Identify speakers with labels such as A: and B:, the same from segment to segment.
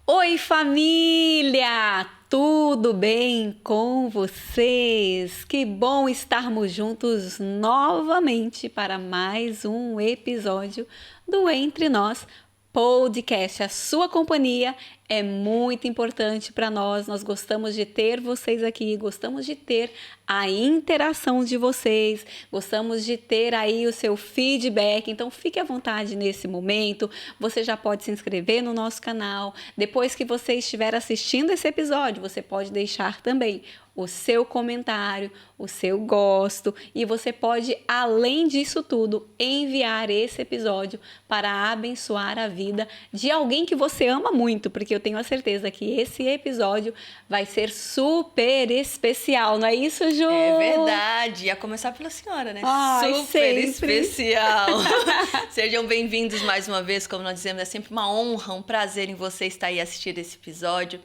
A: Oi, família! Tudo bem com vocês? Que bom estarmos juntos novamente para mais um episódio do Entre Nós Podcast. A sua companhia é muito importante para nós. Nós gostamos de ter vocês aqui, gostamos de ter a interação de vocês, gostamos de ter aí o seu feedback. Então fique à vontade nesse momento. Você já pode se inscrever no nosso canal. Depois que você estiver assistindo esse episódio, você pode deixar também o seu comentário, o seu gosto, e você pode, além disso tudo, enviar esse episódio para abençoar a vida de alguém que você ama muito, porque eu tenho a certeza que esse episódio vai ser super especial, não é isso, Ju?
B: É verdade, ia começar pela senhora, né?
A: Ai,
B: super
A: sempre.
B: Especial. Sejam bem-vindos mais uma vez, como nós dizemos, é sempre uma honra, um prazer em você estar aí assistindo esse episódio.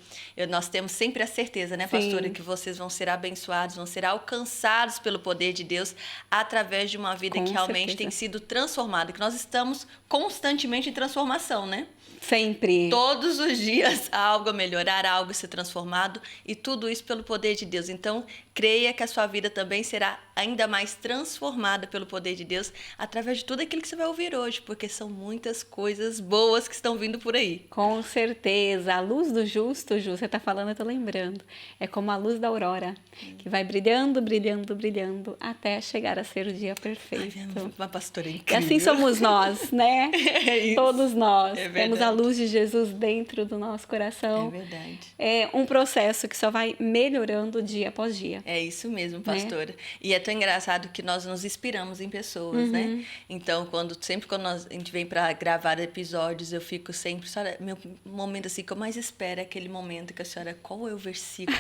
B: Nós temos sempre a certeza, né, pastora,
A: Sim.
B: que vocês vão ser abençoados, vão ser alcançados pelo poder de Deus através de uma vida
A: Com
B: que realmente
A: certeza.
B: tem sido transformada, que nós estamos constantemente em transformação, né?
A: Sempre.
B: Todos os dias há algo a melhorar, há algo a ser transformado, e tudo isso pelo poder de Deus. Então, creia que a sua vida também será ainda mais transformada pelo poder de Deus através de tudo aquilo que você vai ouvir hoje, porque são muitas coisas boas que estão vindo por aí.
A: Com certeza. A luz do justo, Ju, você está falando, eu estou lembrando. É como a luz da aurora, que vai brilhando, brilhando, brilhando, até chegar a ser o dia perfeito.
B: Ai, uma pastora
A: E
B: incrível.
A: assim somos nós, né?
B: É isso.
A: Todos nós.
B: É
A: Temos a luz de Jesus dentro do nosso coração.
B: É verdade.
A: É um processo que só vai melhorando dia após dia.
B: É isso mesmo, pastora. E é tão engraçado que nós nos inspiramos em pessoas, né? Então, sempre quando a gente vem para gravar episódios, eu fico sempre... Meu momento assim que eu mais espero é aquele momento que a senhora... Qual é o versículo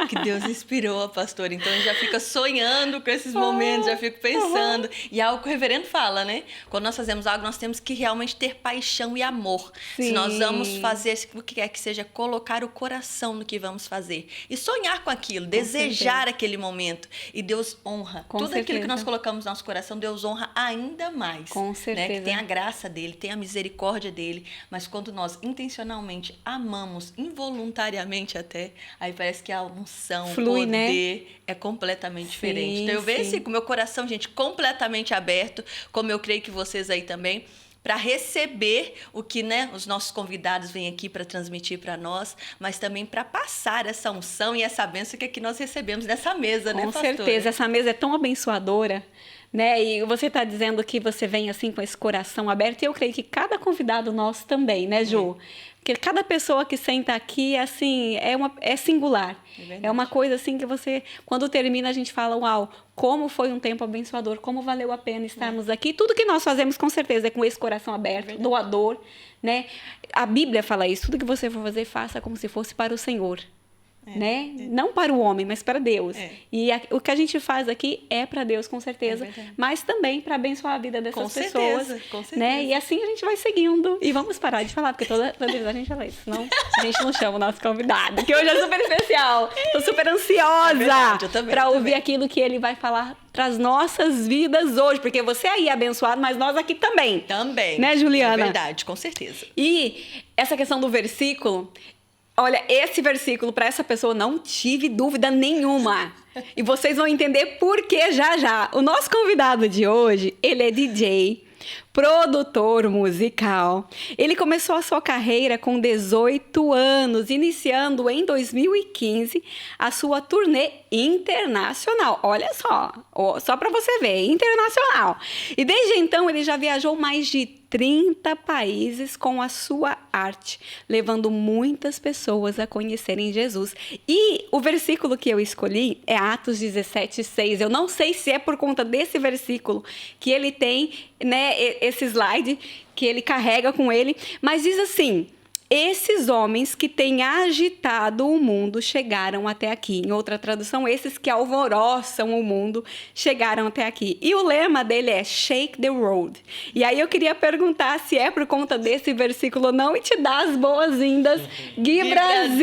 B: que Deus inspirou a pastora? Então, eu já fica sonhando com esses momentos, já fico pensando. E é algo que o reverendo fala, né? Quando nós fazemos algo, nós temos que realmente ter paixão e amor.
A: Sim.
B: Se nós vamos fazer o que quer que seja, colocar o coração no que vamos fazer. E sonhar com aquilo, desejar aquele momento. E Deus honra.
A: Com
B: Tudo aquilo
A: certeza.
B: que nós colocamos no nosso coração, Deus honra ainda mais.
A: Com certeza.
B: Né? Que tem a graça dele, tem a misericórdia dele. Mas quando nós intencionalmente amamos, involuntariamente até, aí parece que a unção,
A: Flui,
B: o
A: né?
B: poder é completamente diferente. Então eu vejo
A: sim.
B: assim, com o meu coração, gente, completamente aberto, como eu creio que vocês aí também, para receber o que, né, os nossos convidados vêm aqui para transmitir para nós, mas também para passar essa unção e essa bênção que aqui nós recebemos nessa mesa, né,
A: Com
B: pastora?
A: certeza, essa mesa é tão abençoadora, né? E você está dizendo que você vem assim com esse coração aberto, e eu creio que cada convidado nosso também, né, Ju? Porque cada pessoa que senta aqui, assim, é singular.
B: verdade.
A: É uma coisa assim que você, quando termina, a gente fala, uau, como foi um tempo abençoador, como valeu a pena estarmos aqui. Tudo que nós fazemos, com certeza, é com esse coração aberto, doador, né? A Bíblia fala isso, tudo que você for fazer, faça como se fosse para o Senhor. Né? Não para o homem, mas para Deus. E o que a gente faz aqui é para Deus, com certeza, mas também para abençoar a vida dessas
B: Com
A: pessoas.
B: certeza, com certeza.
A: Né? E assim a gente vai seguindo. E vamos parar de falar, porque toda vez a gente fala isso, senão a gente não chama o nosso convidado, que hoje é super especial. Tô super ansiosa
B: verdade, eu também,
A: para ouvir
B: também.
A: aquilo que ele vai falar para as nossas vidas hoje, porque você aí é abençoado, mas nós aqui também.
B: Também.
A: Né, Juliana?
B: É verdade, com certeza.
A: E essa questão do versículo, olha, esse versículo para essa pessoa não tive dúvida nenhuma. E vocês vão entender por que já já. O nosso convidado de hoje, ele é DJ, produtor musical. Ele começou a sua carreira com 18 anos, iniciando em 2015 a sua turnê internacional. Olha só para você ver, internacional. E desde então ele já viajou mais de 30 países com a sua arte, levando muitas pessoas a conhecerem Jesus. E o versículo que eu escolhi é Atos 17:6. Eu não sei se é por conta desse versículo que ele tem, né, esse slide que ele carrega com ele, mas diz assim: esses homens que têm agitado o mundo chegaram até aqui. Em outra tradução, esses que alvoroçam o mundo chegaram até aqui. E o lema dele é Shake the World. E aí eu queria perguntar se é por conta desse versículo ou não, e te dar as boas-vindas, Gui Brasil!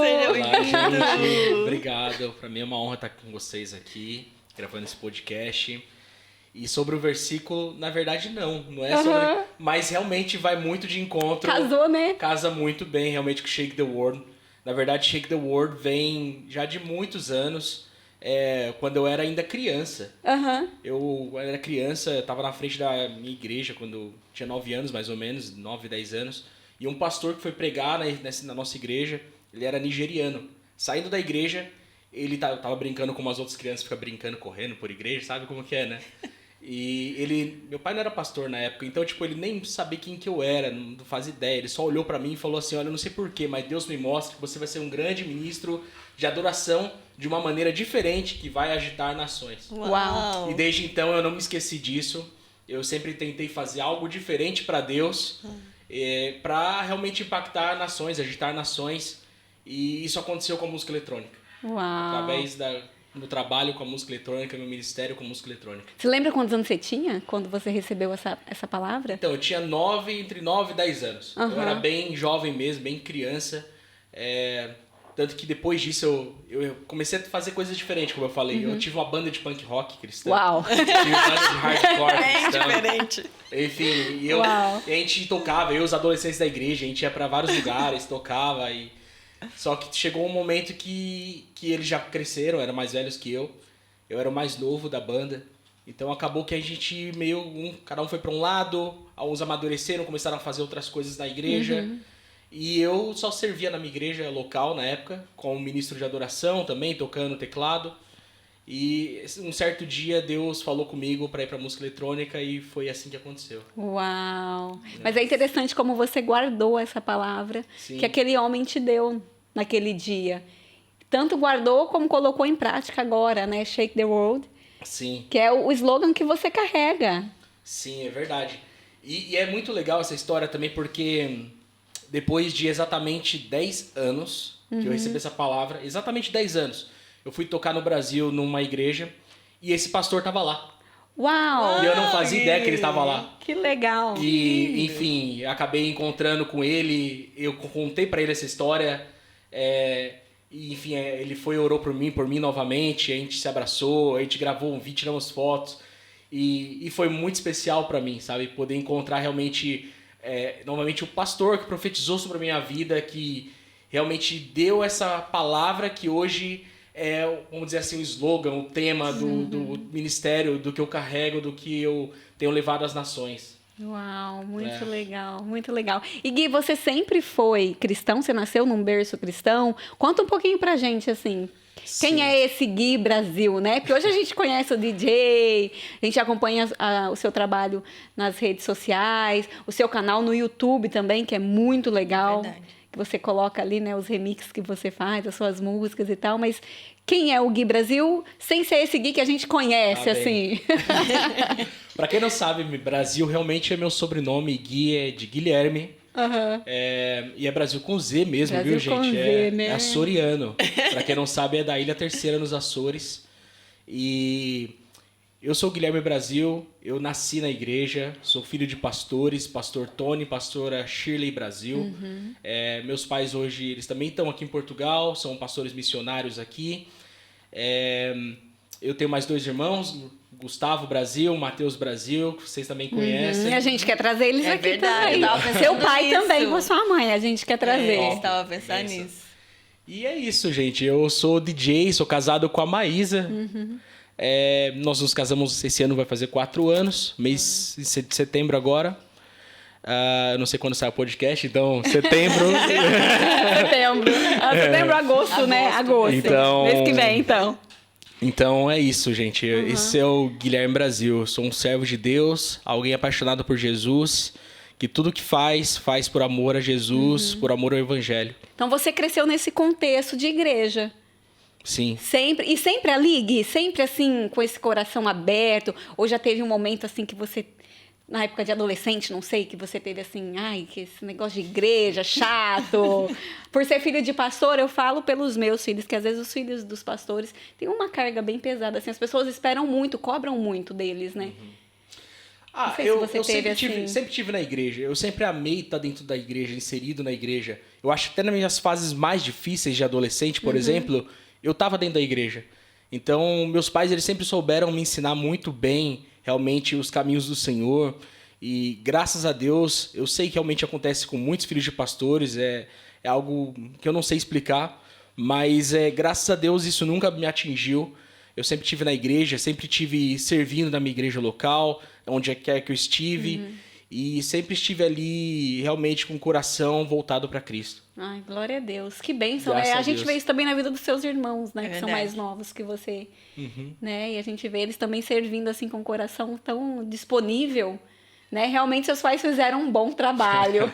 B: Seja
C: Olá,
B: bem-vindo!
C: gente. Obrigado. Para mim é uma honra estar com vocês aqui. gravando esse podcast. E sobre o versículo, na verdade não é sobre... Mas realmente vai muito de encontro.
A: Casou, né?
C: Casa muito bem realmente com Shake the World. Na verdade, Shake the World vem já de muitos anos, quando eu era ainda criança. Eu era criança, eu estava na frente da minha igreja quando eu tinha 9 anos, mais ou menos, 9, 10 anos. E um pastor que foi pregar na nossa igreja, ele era nigeriano. Saindo da igreja, ele tava brincando como as outras crianças ficam brincando, correndo por igreja, sabe como que é, né? E meu pai não era pastor na época, então tipo, ele nem sabia quem que eu era, não fazia ideia. Ele só olhou pra mim e falou assim, olha, eu não sei porquê, mas Deus me mostra que você vai ser um grande ministro de adoração de uma maneira diferente que vai agitar nações.
A: Uau!
C: E desde então eu não me esqueci disso. Eu sempre tentei fazer algo diferente pra Deus, pra realmente impactar nações, agitar nações. E isso aconteceu com a música eletrônica.
A: Uau!
C: Através do trabalho com a música eletrônica, meu ministério com música eletrônica.
A: Você lembra quantos anos você tinha quando você recebeu essa palavra?
C: Então, eu tinha entre 9 e 10 anos. Eu era bem jovem mesmo, bem criança. Tanto que depois disso eu comecei a fazer coisas diferentes, como eu falei. Eu tive uma banda de punk rock cristã.
A: Uau!
C: Tive uma banda de hardcore cristã.
B: Diferente.
C: Enfim, e a gente tocava, eu e os adolescentes da igreja, a gente ia pra vários lugares, tocava. Só que chegou um momento que eles já cresceram, eram mais velhos que eu. Eu era o mais novo da banda. Então acabou que a gente cada um foi pra um lado, alguns amadureceram, começaram a fazer outras coisas na igreja. E eu só servia na minha igreja local na época, como ministro de adoração também, tocando teclado. E um certo dia Deus falou comigo para ir pra música eletrônica e foi assim que aconteceu.
A: Uau! Mas é interessante como você guardou essa palavra que aquele homem te deu naquele dia. Tanto guardou como colocou em prática agora, né? Shake the World.
C: Sim.
A: Que é o slogan que você carrega.
C: Sim, é verdade. E é muito legal essa história também porque depois de exatamente 10 anos que eu recebi essa palavra, exatamente 10 anos, eu fui tocar no Brasil numa igreja e esse pastor tava lá.
A: Uau!
C: E eu não fazia ideia que ele estava lá.
A: Que legal!
C: E, enfim, acabei encontrando com ele, eu contei para ele essa história, e, enfim, ele foi e orou por mim novamente, a gente se abraçou, a gente gravou um vídeo, tiramos fotos, e foi muito especial para mim, sabe? Poder encontrar realmente, novamente, o pastor que profetizou sobre a minha vida, que realmente deu essa palavra que hoje vamos dizer assim, o slogan, o tema do ministério, do que eu carrego, do que eu tenho levado às nações.
A: Uau, muito legal, muito legal. E Gui, você sempre foi cristão? Você nasceu num berço cristão? Conta um pouquinho pra gente, assim, quem é esse Gui Brasil, né? Porque hoje a gente conhece o DJ, a gente acompanha o seu trabalho nas redes sociais, o seu canal no YouTube também, que é muito legal.
B: Verdade.
A: Que você coloca ali, né, os remixes que você faz, as suas músicas e tal, mas quem é o Gui Brasil sem ser esse Gui que a gente conhece, assim?
C: Pra quem não sabe, Brasil realmente é meu sobrenome, Gui é de Guilherme, e é Brasil com Z mesmo,
A: Brasil
C: viu,
A: com
C: gente?
A: Z, né?
C: É açoriano. Pra quem não sabe, é da Ilha Terceira, nos Açores. E eu sou o Guilherme Brasil, eu nasci na igreja, sou filho de pastores, pastor Tony, pastora Shirley Brasil. Meus pais hoje, eles também estão aqui em Portugal, são pastores missionários aqui. Eu tenho mais 2 irmãos, Gustavo Brasil, Matheus Brasil, que vocês também conhecem.
A: E a gente quer trazer eles aqui
B: verdade,
A: também.
B: eu tava pensando
A: Seu pai
B: nisso.
A: também com a sua mãe, a gente quer trazer.
B: Eu estava pensando nisso.
C: E é isso, gente. Eu sou DJ, sou casado com a Maísa. Nós nos casamos, esse ano vai fazer 4 anos, mês de setembro agora. Eu não sei quando sai o podcast, então setembro.
A: Setembro, agosto, né? Agosto.
C: Então,
A: mês que vem, então.
C: Então é isso, gente. Esse é o Guilherme Brasil. Eu sou um servo de Deus, alguém apaixonado por Jesus, que tudo que faz por amor a Jesus, por amor ao Evangelho.
A: Então você cresceu nesse contexto de igreja.
C: Sim.
A: Sempre ali, Gui? Sempre assim, com esse coração aberto? Ou já teve um momento assim que você, na época de adolescente, não sei, que você teve assim, ai, que esse negócio de igreja, chato. Por ser filho de pastor, eu falo pelos meus filhos, que às vezes os filhos dos pastores têm uma carga bem pesada, assim, as pessoas esperam muito, cobram muito deles, né? Não sei se você teve
C: sempre tive na igreja. Eu sempre amei estar dentro da igreja, inserido na igreja. Eu acho que até nas minhas fases mais difíceis de adolescente, por exemplo, eu estava dentro da igreja. Então, meus pais, eles sempre souberam me ensinar muito bem, realmente, os caminhos do Senhor. E, graças a Deus, eu sei que realmente acontece com muitos filhos de pastores, é algo que eu não sei explicar, mas, graças a Deus, isso nunca me atingiu. Eu sempre estive na igreja, sempre estive servindo na minha igreja local, onde quer que eu estive, e sempre estive ali, realmente, com o coração voltado para Cristo.
A: Ai, glória a Deus. Que bênção.
C: Graças a
A: A gente
C: Deus.
A: vê isso também na vida dos seus irmãos, né?
B: É
A: que são
B: verdade.
A: mais novos que você. Né? E a gente vê eles também servindo assim com o coração tão disponível. Né? Realmente seus pais fizeram um bom trabalho.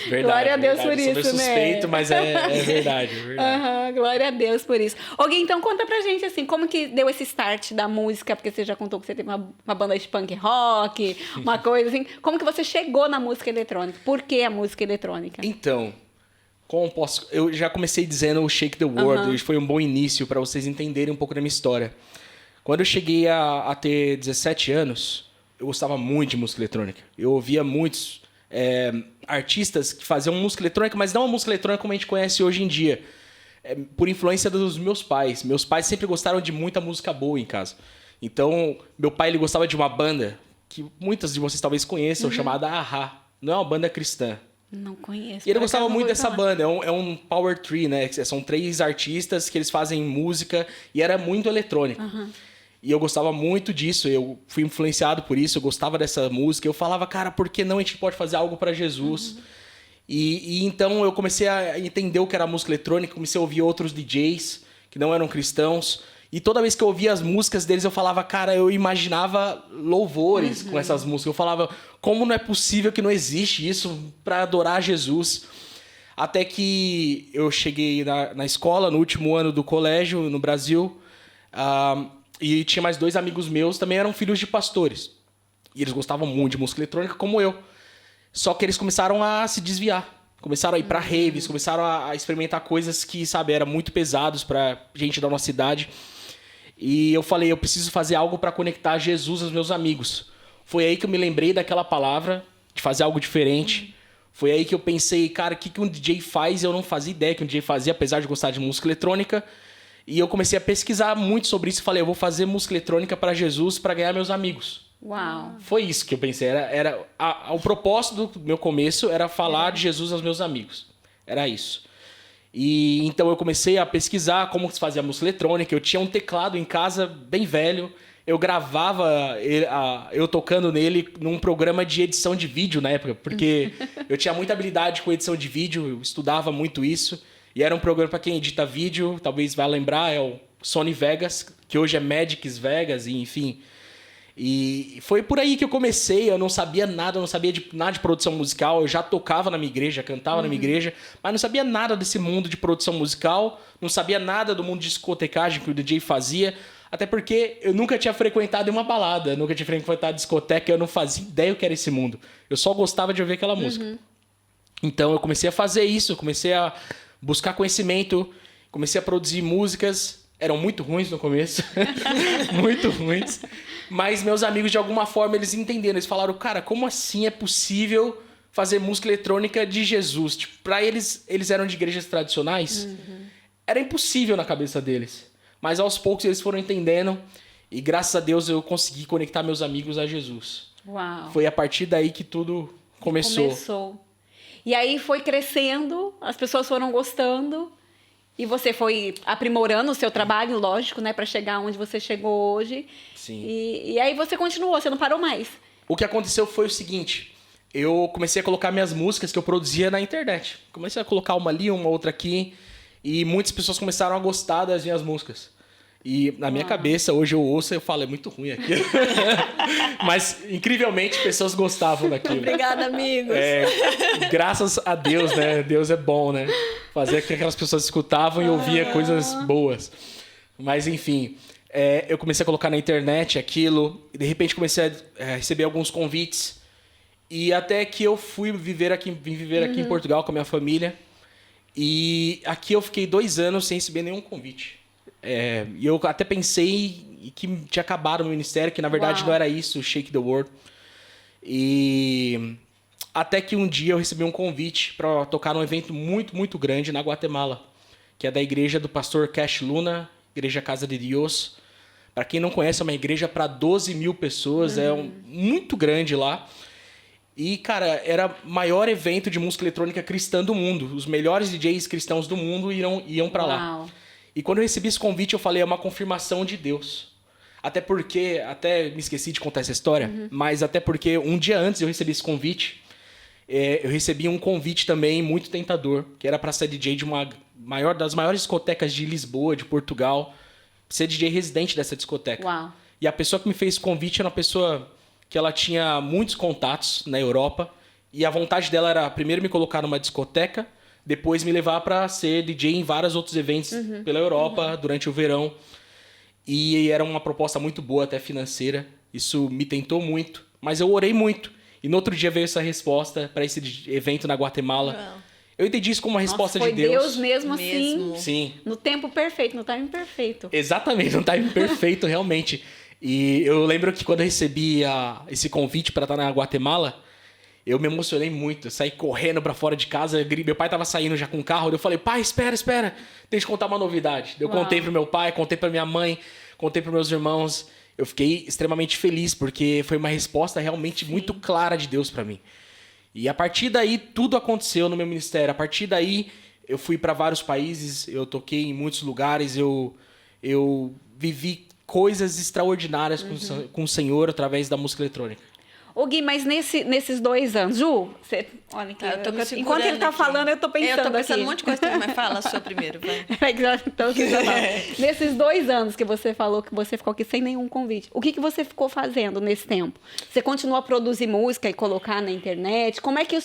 C: Verdade,
A: Glória a Deus
C: verdade.
A: por
C: Sou meio
A: isso, né?
C: suspeito, mas é verdade, é verdade.
A: Aham, glória a Deus por isso. Gui, então conta pra gente, assim, como que deu esse start da música? Porque você já contou que você teve uma banda de punk rock, uma coisa assim. Como que você chegou na música eletrônica? Por que a música eletrônica?
C: Então, eu já comecei dizendo o Shake the World, foi um bom início para vocês entenderem um pouco da minha história. Quando eu cheguei a ter 17 anos, eu gostava muito de música eletrônica. Eu ouvia muitos artistas que faziam música eletrônica, mas não a música eletrônica como a gente conhece hoje em dia. Por influência dos meus pais. Meus pais sempre gostaram de muita música boa em casa. Então, meu pai ele gostava de uma banda que muitas de vocês talvez conheçam, chamada A-ha. Não é uma banda cristã.
A: Não conheço.
C: E ele
A: por
C: gostava
A: acaso não
C: muito
A: vou
C: dessa
A: falar.
C: banda. É um power trio, né? São 3 artistas que eles fazem música e era muito eletrônico. E eu gostava muito disso, eu fui influenciado por isso, eu gostava dessa música. Eu falava, cara, por que não a gente pode fazer algo para Jesus? E então eu comecei a entender o que era música eletrônica, comecei a ouvir outros DJs que não eram cristãos. E toda vez que eu ouvia as músicas deles, eu falava, cara, eu imaginava louvores com essas músicas. Eu falava, como não é possível que não existe isso para adorar Jesus? Até que eu cheguei na escola, no último ano do colégio, no Brasil, e tinha mais 2 amigos meus, também eram filhos de pastores. E eles gostavam muito de música eletrônica, como eu. Só que eles começaram a se desviar. Começaram a ir pra raves, começaram a experimentar coisas que, sabe, eram muito pesados pra gente da nossa cidade. E eu falei, eu preciso fazer algo para conectar Jesus aos meus amigos. Foi aí que eu me lembrei daquela palavra, de fazer algo diferente. Foi aí que eu pensei, cara, o que um DJ faz? Eu não fazia ideia que um DJ fazia, apesar de gostar de música eletrônica. E eu comecei a pesquisar muito sobre isso e falei, eu vou fazer música eletrônica para Jesus, para ganhar meus amigos.
A: Uau.
C: Foi isso que eu pensei. O propósito do meu começo era falar de Jesus aos meus amigos. Era isso. E então eu comecei a pesquisar como se fazia música eletrônica. Eu tinha um teclado em casa bem velho. Eu gravava eu tocando nele num programa de edição de vídeo na época, porque eu tinha muita habilidade com edição de vídeo, eu estudava muito isso. E era um programa para quem edita vídeo, talvez vai lembrar, é o Sony Vegas, que hoje é Magix Vegas, e enfim. E foi por aí que eu comecei, eu não sabia nada, eu não sabia nada de produção musical, eu já tocava na minha igreja, cantava na minha igreja, mas não sabia nada desse mundo de produção musical, não sabia nada do mundo de discotecagem que o DJ fazia, até porque eu nunca tinha frequentado uma balada, nunca tinha frequentado discoteca, eu não fazia ideia o que era esse mundo, eu só gostava de ouvir aquela música. Então eu comecei a fazer isso, eu comecei a buscar conhecimento, comecei a produzir músicas. Eram muito ruins no começo, muito ruins. Mas meus amigos, de alguma forma, eles entenderam. Eles falaram, cara, como assim é possível fazer música eletrônica de Jesus? Tipo, pra eles eram de igrejas tradicionais. Era impossível na cabeça deles. Mas aos poucos eles foram entendendo. E graças a Deus eu consegui conectar meus amigos a Jesus.
A: Uau.
C: Foi a partir daí que tudo começou.
A: E aí foi crescendo, as pessoas foram gostando. E você foi aprimorando o seu trabalho, lógico, né? Pra chegar onde você chegou hoje.
C: Sim.
A: E aí você continuou, você não parou mais.
C: O que aconteceu foi o seguinte. Eu comecei a colocar minhas músicas que eu produzia na internet. Comecei a colocar uma ali, uma outra aqui. E muitas pessoas começaram a gostar das minhas músicas. E na minha cabeça, hoje eu ouço e eu falo, é muito ruim aquilo. Mas, incrivelmente, pessoas gostavam daquilo.
B: Obrigada, amigos.
C: Graças a Deus, né? Deus é bom, né? Fazer com que aquelas pessoas escutavam e ouviam coisas boas. Mas, enfim, eu comecei a colocar na internet aquilo. E, de repente, comecei a receber alguns convites. E até que eu vim viver aqui em Portugal com a minha família. E aqui eu fiquei 2 anos sem receber nenhum convite. E eu até pensei que tinha acabado o meu ministério, que na verdade não era isso, Shake the World. E até que um dia eu recebi um convite para tocar num evento muito, muito grande na Guatemala, que é da igreja do pastor Cash Luna, Igreja Casa de Dios. Para quem não conhece, é uma igreja para 12 mil pessoas, muito grande lá. E, cara, era o maior evento de música eletrônica cristã do mundo. Os melhores DJs cristãos do mundo iam para lá. E quando eu recebi esse convite, eu falei, é uma confirmação de Deus. Até me esqueci de contar essa história, mas até porque um dia antes eu recebi esse convite, eu recebi um convite também muito tentador, que era para ser DJ de das maiores discotecas de Lisboa, de Portugal, ser DJ residente dessa discoteca.
A: Uau.
C: E a pessoa que me fez esse convite era uma pessoa que ela tinha muitos contatos na Europa, e a vontade dela era primeiro me colocar numa discoteca, depois me levar para ser DJ em vários outros eventos pela Europa durante o verão. E era uma proposta muito boa, até financeira. Isso me tentou muito, mas eu orei muito. E no outro dia veio essa resposta para esse evento na Guatemala. Uau. Eu entendi isso como uma resposta de Deus.
A: Foi Deus mesmo assim.
C: Sim.
A: No tempo perfeito, no timing perfeito.
C: Exatamente, no timing perfeito, realmente. E eu lembro que quando eu recebi esse convite para estar na Guatemala, eu me emocionei muito. Eu saí correndo para fora de casa. Meu pai estava saindo já com o carro. Eu falei, pai, espera. Deixa eu te contar uma novidade. Eu contei pro meu pai, contei pra minha mãe, contei pros meus irmãos. Eu fiquei extremamente feliz, porque foi uma resposta realmente muito clara de Deus para mim. E a partir daí, tudo aconteceu no meu ministério. A partir daí, eu fui para vários países, eu toquei em muitos lugares, eu vivi coisas extraordinárias com o Senhor através da música eletrônica.
A: Ô Gui, mas nesses 2 anos, Ju, você, olha aqui, enquanto ele tá falando, eu tô pensando
B: eu tô pensando
A: aqui.
B: Um monte de coisa, mas fala a sua primeiro, vai.
A: Então, nesses 2 anos que você falou que você ficou aqui sem nenhum convite, o que você ficou fazendo nesse tempo? Você continuou a produzir música e colocar na internet? Como é que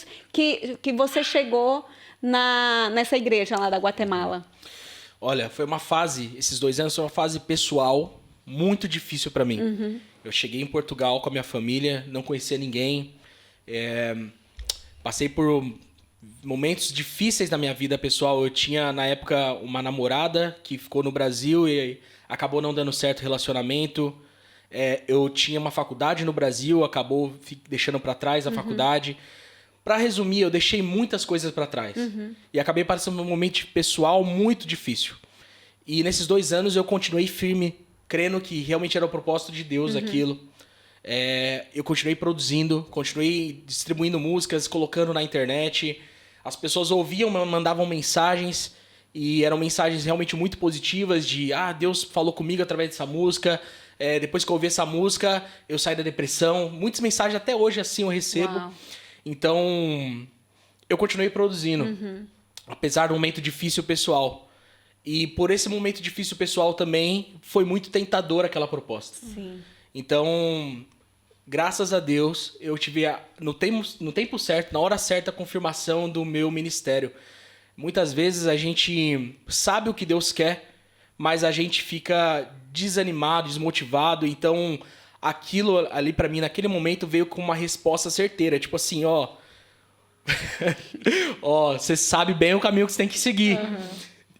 A: você chegou nessa igreja lá da Guatemala?
C: Olha, foi uma fase, esses 2 anos foi uma fase pessoal muito difícil para mim. Eu cheguei em Portugal com a minha família, não conhecia ninguém. Passei por momentos difíceis na minha vida pessoal. Eu tinha, na época, uma namorada que ficou no Brasil e acabou não dando certo o relacionamento. Eu tinha uma faculdade no Brasil, acabou deixando para trás a faculdade. Para resumir, eu deixei muitas coisas para trás. E acabei passando um momento pessoal muito difícil. E nesses 2 anos eu continuei firme, crendo que realmente era o propósito de Deus aquilo. Eu continuei produzindo, continuei distribuindo músicas, colocando na internet. As pessoas ouviam, mandavam mensagens, e eram mensagens realmente muito positivas de Deus falou comigo através dessa música. Depois que eu ouvi essa música, eu saí da depressão. Muitas mensagens até hoje assim eu recebo. Uau. Então, eu continuei produzindo, apesar do momento difícil pessoal. E por esse momento difícil pessoal também, foi muito tentadora aquela proposta.
A: Sim.
C: Então, graças a Deus, eu tive no tempo certo, na hora certa, a confirmação do meu ministério. Muitas vezes a gente sabe o que Deus quer, mas a gente fica desanimado, desmotivado. Então, aquilo ali pra mim, naquele momento, veio com uma resposta certeira. Tipo assim, você sabe bem o caminho que você tem que seguir.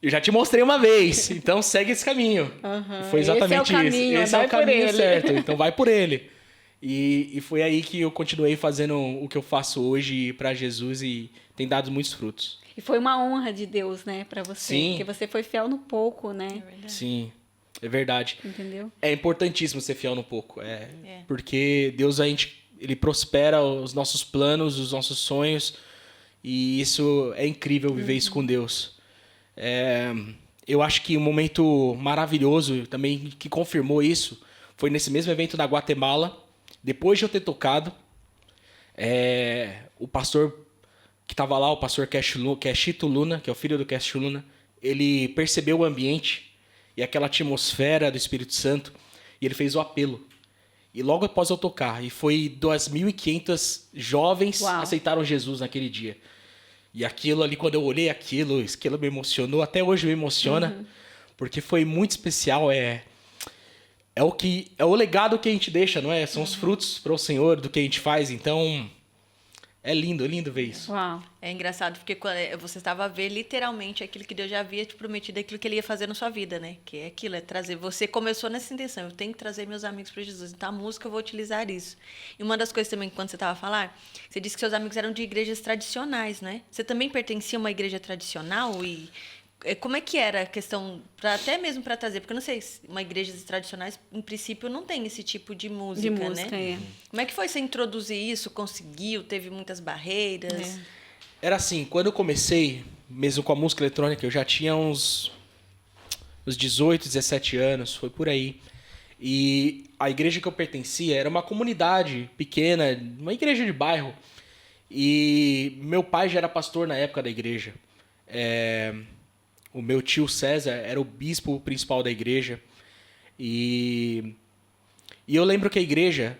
C: Eu já te mostrei uma vez, então segue esse caminho. E foi exatamente
A: Esse é o caminho
C: certo, então vai por ele. E foi aí que eu continuei fazendo o que eu faço hoje para Jesus e tem dado muitos frutos.
A: E foi uma honra de Deus, né, para você.
C: Sim.
A: Porque você foi fiel no pouco, né?
C: Sim, é verdade.
A: Entendeu?
C: É importantíssimo ser fiel no pouco. Porque Deus, ele prospera os nossos planos, os nossos sonhos. E isso é incrível viver isso com Deus. Eu acho que um momento maravilhoso também que confirmou isso foi nesse mesmo evento da Guatemala. Depois de eu ter tocado, o pastor que estava lá, o pastor Cashito Luna, que é o filho do Cashito Luna, ele percebeu o ambiente e aquela atmosfera do Espírito Santo e ele fez o apelo. E logo após eu tocar, e foi 2.500 jovens aceitaram Jesus naquele dia. E aquilo ali, quando eu olhei aquilo me emocionou, até hoje me emociona, porque foi muito especial. É o legado que a gente deixa, não é? São os frutos para o Senhor do que a gente faz. Então, é lindo ver isso.
A: Uau.
B: É engraçado, porque você estava a ver literalmente aquilo que Deus já havia te prometido, aquilo que Ele ia fazer na sua vida, né? Que é aquilo, é trazer. Você começou nessa intenção, eu tenho que trazer meus amigos para Jesus. Então, a música eu vou utilizar isso. E uma das coisas também, quando você estava a falar, você disse que seus amigos eram de igrejas tradicionais, né? Você também pertencia a uma igreja tradicional e como é que era a questão, até mesmo para trazer, porque eu não sei, uma igrejas tradicionais, em princípio, não tem esse tipo de música, né?
A: É.
B: Como é que foi você introduzir isso? Conseguiu? Teve muitas barreiras?
C: Era assim, quando eu comecei, mesmo com a música eletrônica, eu já tinha uns 18, 17 anos, foi por aí. E a igreja que eu pertencia era uma comunidade pequena, uma igreja de bairro. E meu pai já era pastor na época da igreja. O meu tio César era o bispo principal da igreja. E eu lembro que a igreja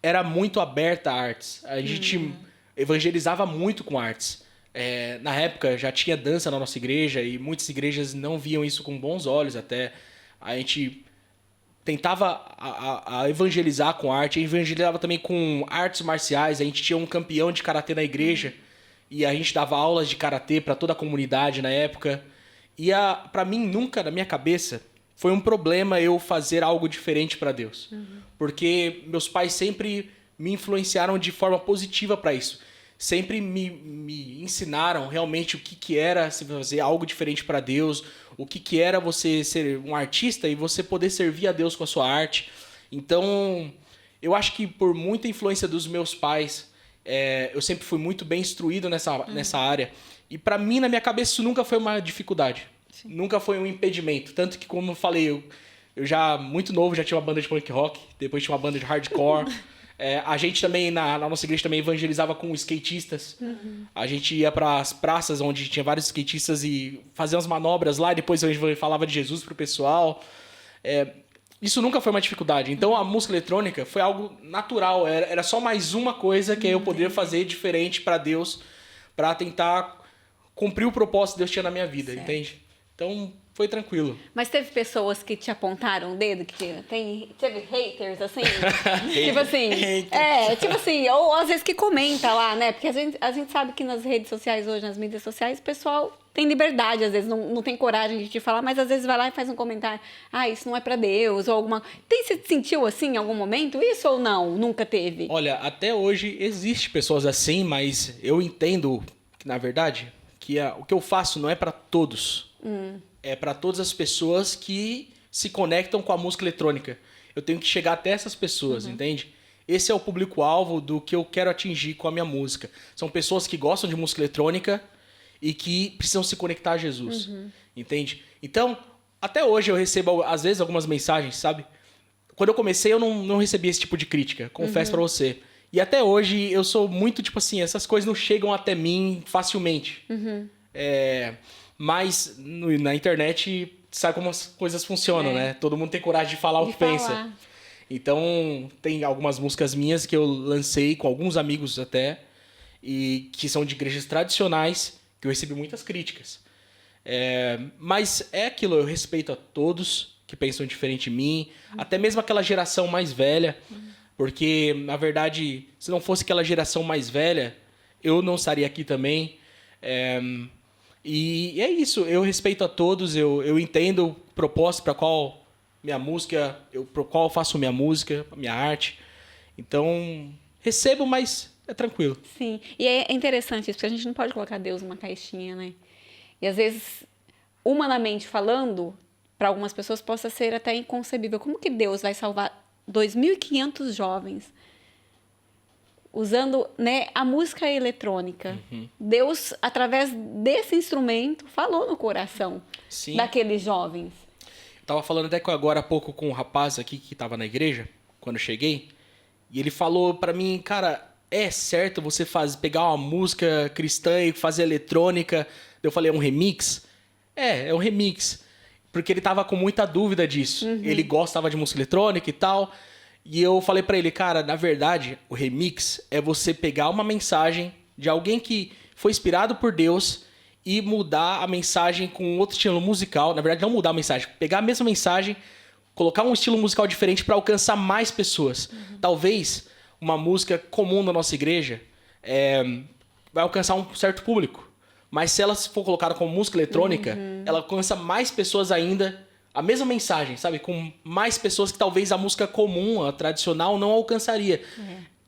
C: era muito aberta a artes. A gente evangelizava muito com artes. Na época já tinha dança na nossa igreja e muitas igrejas não viam isso com bons olhos até. A gente tentava a evangelizar com arte, evangelizava também com artes marciais. A gente tinha um campeão de karatê na igreja e a gente dava aulas de karatê para toda a comunidade na época. E para mim nunca na minha cabeça foi um problema eu fazer algo diferente para Deus, porque meus pais sempre me influenciaram de forma positiva para isso. Sempre me ensinaram realmente o que era se fazer algo diferente para Deus, o que era você ser um artista e você poder servir a Deus com a sua arte. Então, eu acho que por muita influência dos meus pais, eu sempre fui muito bem instruído nessa área. E para mim, na minha cabeça, isso nunca foi uma dificuldade. Sim. Nunca foi um impedimento. Tanto que, como eu falei, eu já, muito novo, já tinha uma banda de punk rock, depois tinha uma banda de hardcore. A gente também, na nossa igreja, também evangelizava com skatistas. A gente ia para as praças onde tinha vários skatistas e fazia umas manobras lá, e depois a gente falava de Jesus pro pessoal. Isso nunca foi uma dificuldade. Então a música eletrônica foi algo natural, era só mais uma coisa que eu poderia fazer diferente para Deus, para tentar cumprir o propósito que Deus tinha na minha vida, entende? Então foi tranquilo.
A: Mas teve pessoas que te apontaram o dedo, que teve haters, assim? Tipo assim, tipo assim, ou às vezes que comenta lá, né? Porque a gente sabe que nas redes sociais hoje, nas mídias sociais, o pessoal tem liberdade, às vezes não tem coragem de te falar, mas às vezes vai lá e faz um comentário, isso não é pra Deus, ou alguma... Você sentiu assim em algum momento isso ou não? Nunca teve?
C: Olha, até hoje existe pessoas assim, mas eu entendo que, na verdade, que o que eu faço não é pra todos. É para todas as pessoas que se conectam com a música eletrônica. Eu tenho que chegar até essas pessoas, entende? Esse é o público-alvo do que eu quero atingir com a minha música. São pessoas que gostam de música eletrônica e que precisam se conectar a Jesus, entende? Então, até hoje eu recebo, às vezes, algumas mensagens, sabe? Quando eu comecei, eu não recebi esse tipo de crítica, confesso pra você. E até hoje, eu sou muito, tipo assim, essas coisas não chegam até mim facilmente. Mas na internet, sabe como as coisas funcionam, né? Todo mundo tem coragem de falar o que pensa. Então, tem algumas músicas minhas que eu lancei com alguns amigos até, e que são de igrejas tradicionais, que eu recebi muitas críticas. Mas é aquilo, eu respeito a todos que pensam diferente de mim, até mesmo aquela geração mais velha, porque, na verdade, se não fosse aquela geração mais velha, eu não estaria aqui também. E é isso, eu respeito a todos, eu entendo o propósito para qual minha música, para qual eu faço minha música, minha arte. Então, recebo, mas é tranquilo.
A: Sim, e é interessante isso, porque a gente não pode colocar Deus numa caixinha, né? E às vezes, humanamente falando, para algumas pessoas possa ser até inconcebível. Como que Deus vai salvar 2.500 jovens usando, né, a música eletrônica? Deus, através desse instrumento, falou no coração daqueles jovens.
C: Eu tava falando até agora há pouco com um rapaz aqui que tava na igreja, quando eu cheguei, e ele falou pra mim, cara, é certo você pegar uma música cristã e fazer eletrônica? Eu falei, é um remix? É um remix. Porque ele tava com muita dúvida disso. Ele gostava de música eletrônica e tal. E eu falei pra ele, cara, na verdade, o remix é você pegar uma mensagem de alguém que foi inspirado por Deus e mudar a mensagem com outro estilo musical. Na verdade, não mudar a mensagem, pegar a mesma mensagem, colocar um estilo musical diferente para alcançar mais pessoas. Talvez uma música comum da nossa igreja vai alcançar um certo público. Mas se ela for colocada como música eletrônica, ela alcança mais pessoas ainda, a mesma mensagem, sabe? Com mais pessoas que talvez a música comum, a tradicional, não alcançaria.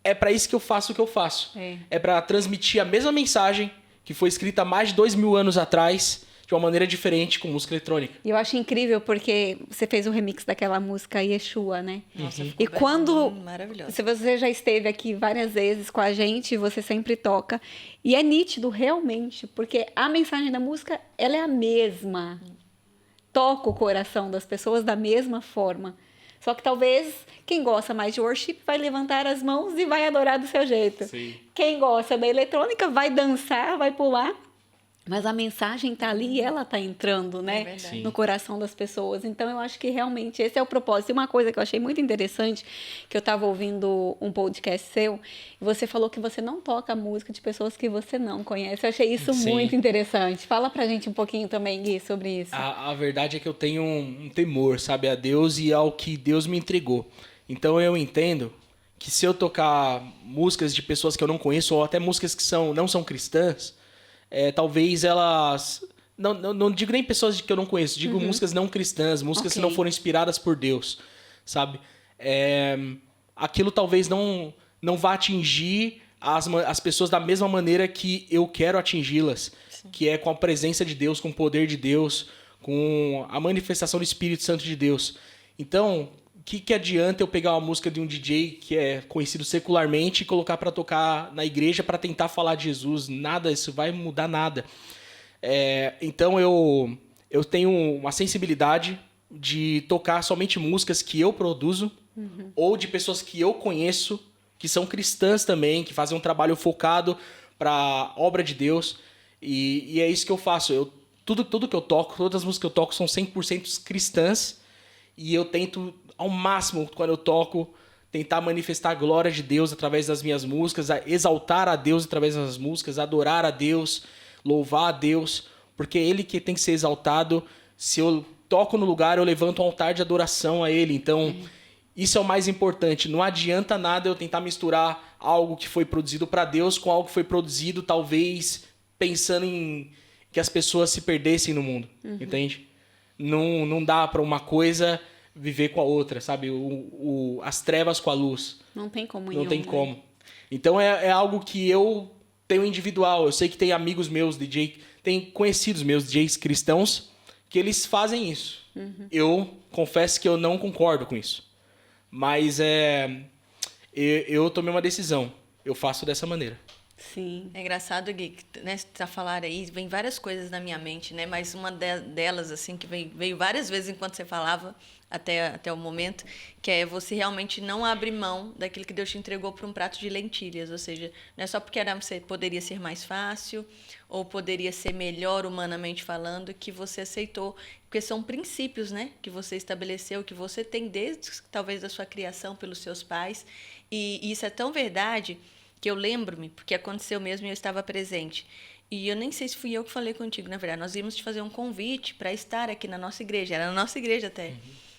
C: É para isso que eu faço o que eu faço. É para transmitir a mesma mensagem que foi escrita há mais de 2.000 anos atrás, de uma maneira diferente com música eletrônica.
A: E eu acho incrível porque você fez o remix daquela música Yeshua, né?
B: Nossa,
A: E quando...
B: maravilhoso.
A: Se você já esteve aqui várias vezes com a gente, você sempre toca. E é nítido, realmente, porque a mensagem da música, ela é a mesma. Toca o coração das pessoas da mesma forma. Só que talvez quem gosta mais de worship vai levantar as mãos e vai adorar do seu jeito.
C: Sim.
A: Quem gosta da eletrônica vai dançar, vai pular. Mas a mensagem está ali e ela está entrando, né?
B: verdade.
A: No coração das pessoas. Então, eu acho que realmente esse é o propósito. E uma coisa que eu achei muito interessante, que eu estava ouvindo um podcast seu, e você falou que você não toca música de pessoas que você não conhece. Eu achei isso
C: Sim.
A: muito interessante. Fala pra gente um pouquinho também, Gui, sobre isso.
C: A verdade é que eu tenho um temor, sabe, a Deus e ao que Deus me entregou. Então eu entendo que se eu tocar músicas de pessoas que eu não conheço, ou até músicas que não são cristãs, talvez elas... Não digo nem pessoas que eu não conheço, digo músicas não cristãs, músicas que não foram inspiradas por Deus, sabe? Aquilo talvez não vá atingir as pessoas da mesma maneira que eu quero atingi-las, que é com a presença de Deus, com o poder de Deus, com a manifestação do Espírito Santo de Deus. Então, o que adianta eu pegar uma música de um DJ que é conhecido secularmente e colocar para tocar na igreja para tentar falar de Jesus? Nada, isso vai mudar nada. Então eu tenho uma sensibilidade de tocar somente músicas que eu produzo ou de pessoas que eu conheço, que são cristãs também, que fazem um trabalho focado para a obra de Deus. E é isso que eu faço. Tudo que eu toco, todas as músicas que eu toco são 100% cristãs. E eu tento, ao máximo, quando eu toco, tentar manifestar a glória de Deus através das minhas músicas, exaltar a Deus através das músicas, adorar a Deus, louvar a Deus, porque é Ele que tem que ser exaltado. Se eu toco no lugar, eu levanto um altar de adoração a Ele. Então, isso é o mais importante. Não adianta nada eu tentar misturar algo que foi produzido para Deus com algo que foi produzido, talvez, pensando em que as pessoas se perdessem no mundo, entende? Não dá para uma coisa viver com a outra, sabe? As trevas com a luz.
A: Não tem como.
C: Não tem como. Então é algo que eu tenho individual. Eu sei que tem amigos meus, DJ, tem conhecidos meus, DJs cristãos, que eles fazem isso. Eu confesso que eu não concordo com isso. Mas eu tomei uma decisão. Eu faço dessa maneira.
A: Sim.
B: É engraçado, Gui, né, você tá falando aí, vem várias coisas na minha mente, né? Mas uma delas, assim, que veio várias vezes enquanto você falava, até o momento, que é você realmente não abrir mão daquilo que Deus te entregou para um prato de lentilhas. Ou seja, não é só porque poderia ser mais fácil ou poderia ser melhor humanamente falando que você aceitou. Porque são princípios, né, que você estabeleceu, que você tem desde, talvez, da sua criação pelos seus pais. E isso é tão verdade que eu lembro-me, porque aconteceu mesmo e eu estava presente. E eu nem sei se fui eu que falei contigo, na verdade. Nós íamos te fazer um convite para estar aqui na nossa igreja. Era na nossa igreja até.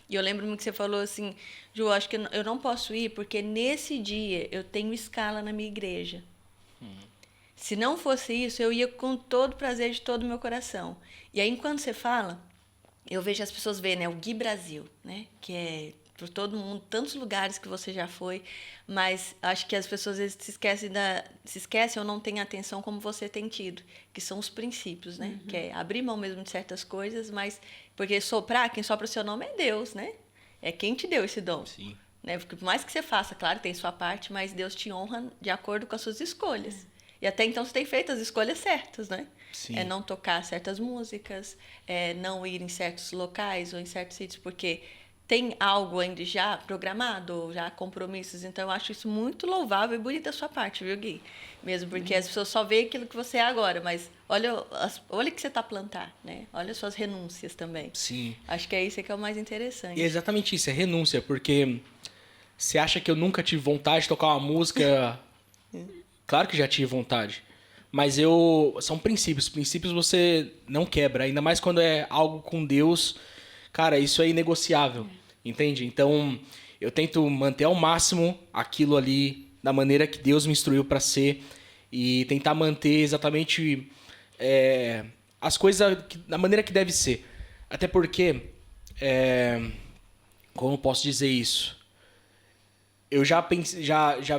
B: E eu lembro-me que você falou assim, Ju, acho que eu não posso ir porque nesse dia eu tenho escala na minha igreja. Se não fosse isso, eu ia com todo o prazer de todo o meu coração. E aí, enquanto você fala, eu vejo as pessoas verem, né, o Gui Brasil, né, que é por todo mundo, tantos lugares que você já foi, mas acho que as pessoas às vezes se esquecem ou não têm atenção como você tem tido, que são os princípios, né? Que é abrir mão mesmo de certas coisas, mas porque quem sopra o seu nome é Deus, né? É quem te deu esse dom.
C: Sim.
B: Né? Porque por mais que você faça, claro, tem sua parte, mas Deus te honra de acordo com as suas escolhas. E até então você tem feito as escolhas certas, né?
C: Sim.
B: É não tocar certas músicas, não ir em certos locais ou em certos sítios, porque tem algo ainda já programado, já compromissos. Então, eu acho isso muito louvável e bonito da sua parte, viu, Gui? Mesmo porque as pessoas só veem aquilo que você é agora, mas olha o que você está a plantar, né? Olha as suas renúncias também.
C: Sim.
B: Acho que é isso que é o mais interessante.
C: E é exatamente isso, é renúncia, porque você acha que eu nunca tive vontade de tocar uma música? Claro que já tive vontade. Mas são princípios. Princípios você não quebra, ainda mais quando é algo com Deus. Cara, isso é inegociável, entende? Então, eu tento manter ao máximo aquilo ali da maneira que Deus me instruiu para ser e tentar manter exatamente as coisas da maneira que deve ser. Até porque, como eu posso dizer isso? Eu já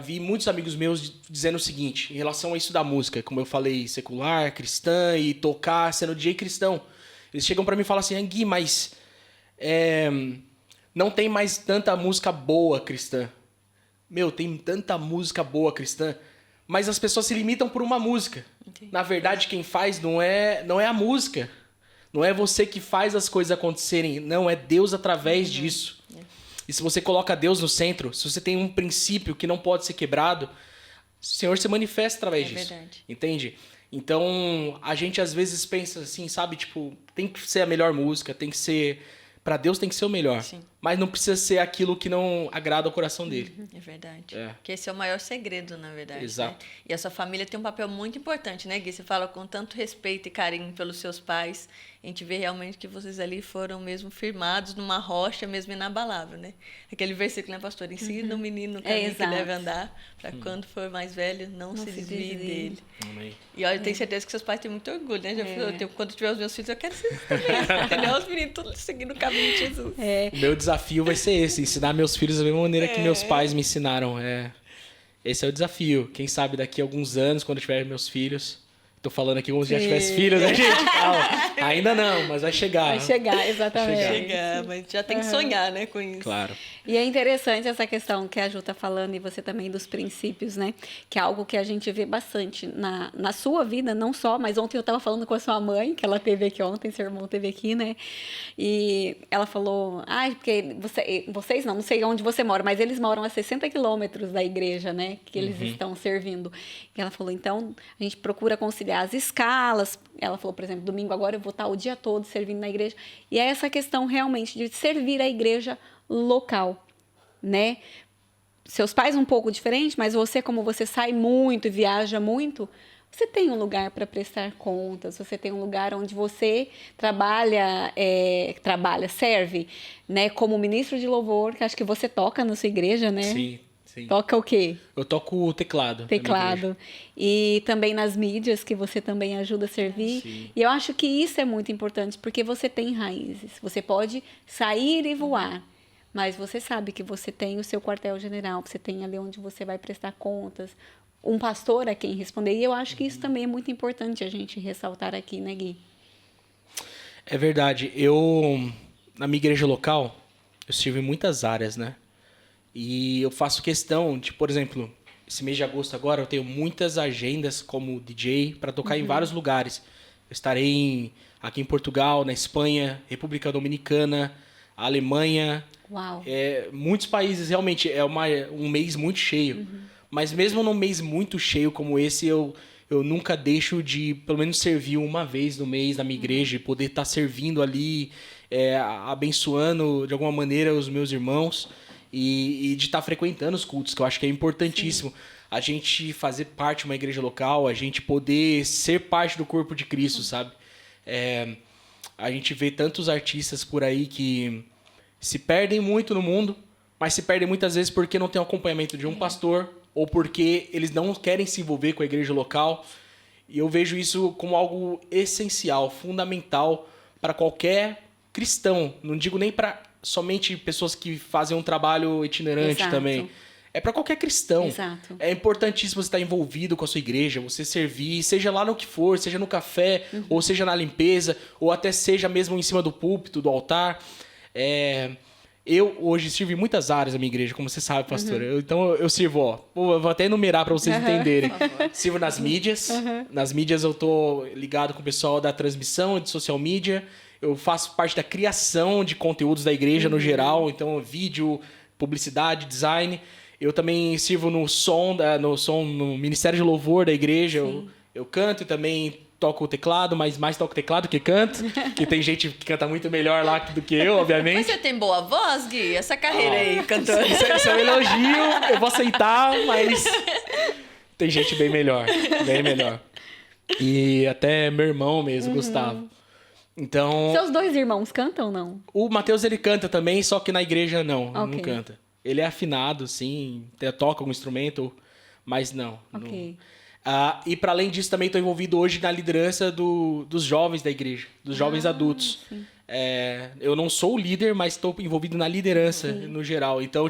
C: vi muitos amigos meus dizendo o seguinte, em relação a isso da música, como eu falei, secular, cristã e tocar sendo DJ cristão. Eles chegam pra mim e falam assim, Gui, mas não tem mais tanta música boa cristã. Meu, tem tanta música boa cristã, mas as pessoas se limitam por uma música. Entendi. Na verdade, quem faz não é a música. Não é você que faz as coisas acontecerem. Não, é Deus através disso. E se você coloca Deus no centro, se você tem um princípio que não pode ser quebrado, o Senhor se manifesta através disso. Verdade. Entende? Então, a gente às vezes pensa assim, sabe? Tipo, tem que ser a melhor música, tem que ser... Pra Deus tem que ser o melhor. Sim. Mas não precisa ser aquilo que não agrada ao coração dele.
B: É verdade. Porque esse é o maior segredo, na verdade.
C: Exato.
B: Né? E a sua família tem um papel muito importante, né, Gui? Você fala com tanto respeito e carinho pelos seus pais. A gente vê realmente que vocês ali foram mesmo firmados numa rocha mesmo inabalável, né? Aquele versículo, né, pastor? Ensina o menino no caminho que deve andar, para quando for mais velho, não se desvie dele. Amém. E olha, eu tenho certeza que seus pais têm muito orgulho, né? Quando eu tiver os meus filhos, eu quero ser também. Entendeu? Os meninos todos seguindo o caminho de Jesus.
C: O meu desafio vai ser esse, ensinar meus filhos da mesma maneira que meus pais me ensinaram. Esse é o desafio. Quem sabe daqui a alguns anos, quando eu tiver meus filhos... Tô falando aqui como se já tivesse filhos, né, gente? Calma. Ainda não, mas vai chegar.
A: Vai chegar, exatamente.
B: Vai chegar, mas já tem que sonhar, né, com isso.
C: Claro.
A: E é interessante essa questão que a Ju tá falando e você também dos princípios, né? Que é algo que a gente vê bastante na sua vida, não só, mas ontem eu tava falando com a sua mãe, que ela teve aqui ontem, seu irmão teve aqui, né? E ela falou, porque vocês não sei onde você mora, mas eles moram a 60 quilômetros da igreja, né? Que eles estão servindo. E ela falou, então, a gente procura conciliar as escalas. Ela falou, por exemplo, domingo agora eu vou estar o dia todo servindo na igreja. E é essa questão realmente de servir a igreja local, né? Seus pais um pouco diferente, mas você, como você sai muito e viaja muito, você tem um lugar para prestar contas, você tem um lugar onde você serve, né? Como ministro de louvor, que acho que você toca na sua igreja, né?
C: Sim.
A: Toca o quê?
C: Eu toco o teclado.
A: Teclado. E também nas mídias, que você também ajuda a servir. Sim. E eu acho que isso é muito importante, porque você tem raízes. Você pode sair e voar, mas você sabe que você tem o seu quartel-general, você tem ali onde você vai prestar contas, um pastor a quem responder. E eu acho que isso também é muito importante a gente ressaltar aqui, né, Gui?
C: É verdade. Na minha igreja local, eu sirvo em muitas áreas, né? E eu faço questão de, por exemplo, esse mês de agosto agora, eu tenho muitas agendas como DJ para tocar em vários lugares. Eu estarei aqui em Portugal, na Espanha, República Dominicana, Alemanha.
A: Uau!
C: Muitos países, realmente, é um mês muito cheio. Mas mesmo num mês muito cheio como esse, eu nunca deixo de, pelo menos, servir uma vez no mês na minha igreja e poder estar servindo ali, abençoando de alguma maneira os meus irmãos. E de estar frequentando os cultos, que eu acho que é importantíssimo. Sim. A gente fazer parte de uma igreja local, a gente poder ser parte do corpo de Cristo, sabe? A gente vê tantos artistas por aí que se perdem muito no mundo, mas se perdem muitas vezes porque não tem o acompanhamento de um pastor ou porque eles não querem se envolver com a igreja local. E eu vejo isso como algo essencial, fundamental para qualquer cristão. Não digo nem para somente pessoas que fazem um trabalho itinerante. Exato. Também. É para qualquer cristão.
A: Exato.
C: É importantíssimo você estar envolvido com a sua igreja, você servir, seja lá no que for, seja no café, ou seja na limpeza, ou até seja mesmo em cima do púlpito, do altar. Eu hoje sirvo em muitas áreas da minha igreja, como você sabe, pastor. Então eu sirvo, eu vou até enumerar para vocês entenderem. Sirvo nas mídias. Nas mídias eu tô ligado com o pessoal da transmissão, de social media. Eu faço parte da criação de conteúdos da igreja no geral, então vídeo, publicidade, design. Eu também sirvo no no Ministério de Louvor da igreja. Eu canto e também toco o teclado, mas mais toco teclado que canto. Que tem gente que canta muito melhor lá do que eu, obviamente.
B: Mas você tem boa voz, Gui? Essa carreira aí, cantor.
C: Isso é um elogio, eu vou aceitar, mas tem gente bem melhor, bem melhor. E até meu irmão mesmo, Gustavo. Então,
A: seus dois irmãos cantam ou não?
C: O Matheus, ele canta também, só que na igreja não canta. Ele é afinado, sim, toca algum instrumento, mas não.
A: Ok.
C: E para além disso, também estou envolvido hoje na liderança dos jovens da igreja, dos jovens adultos. Eu não sou o líder, mas estou envolvido na liderança no geral. Então,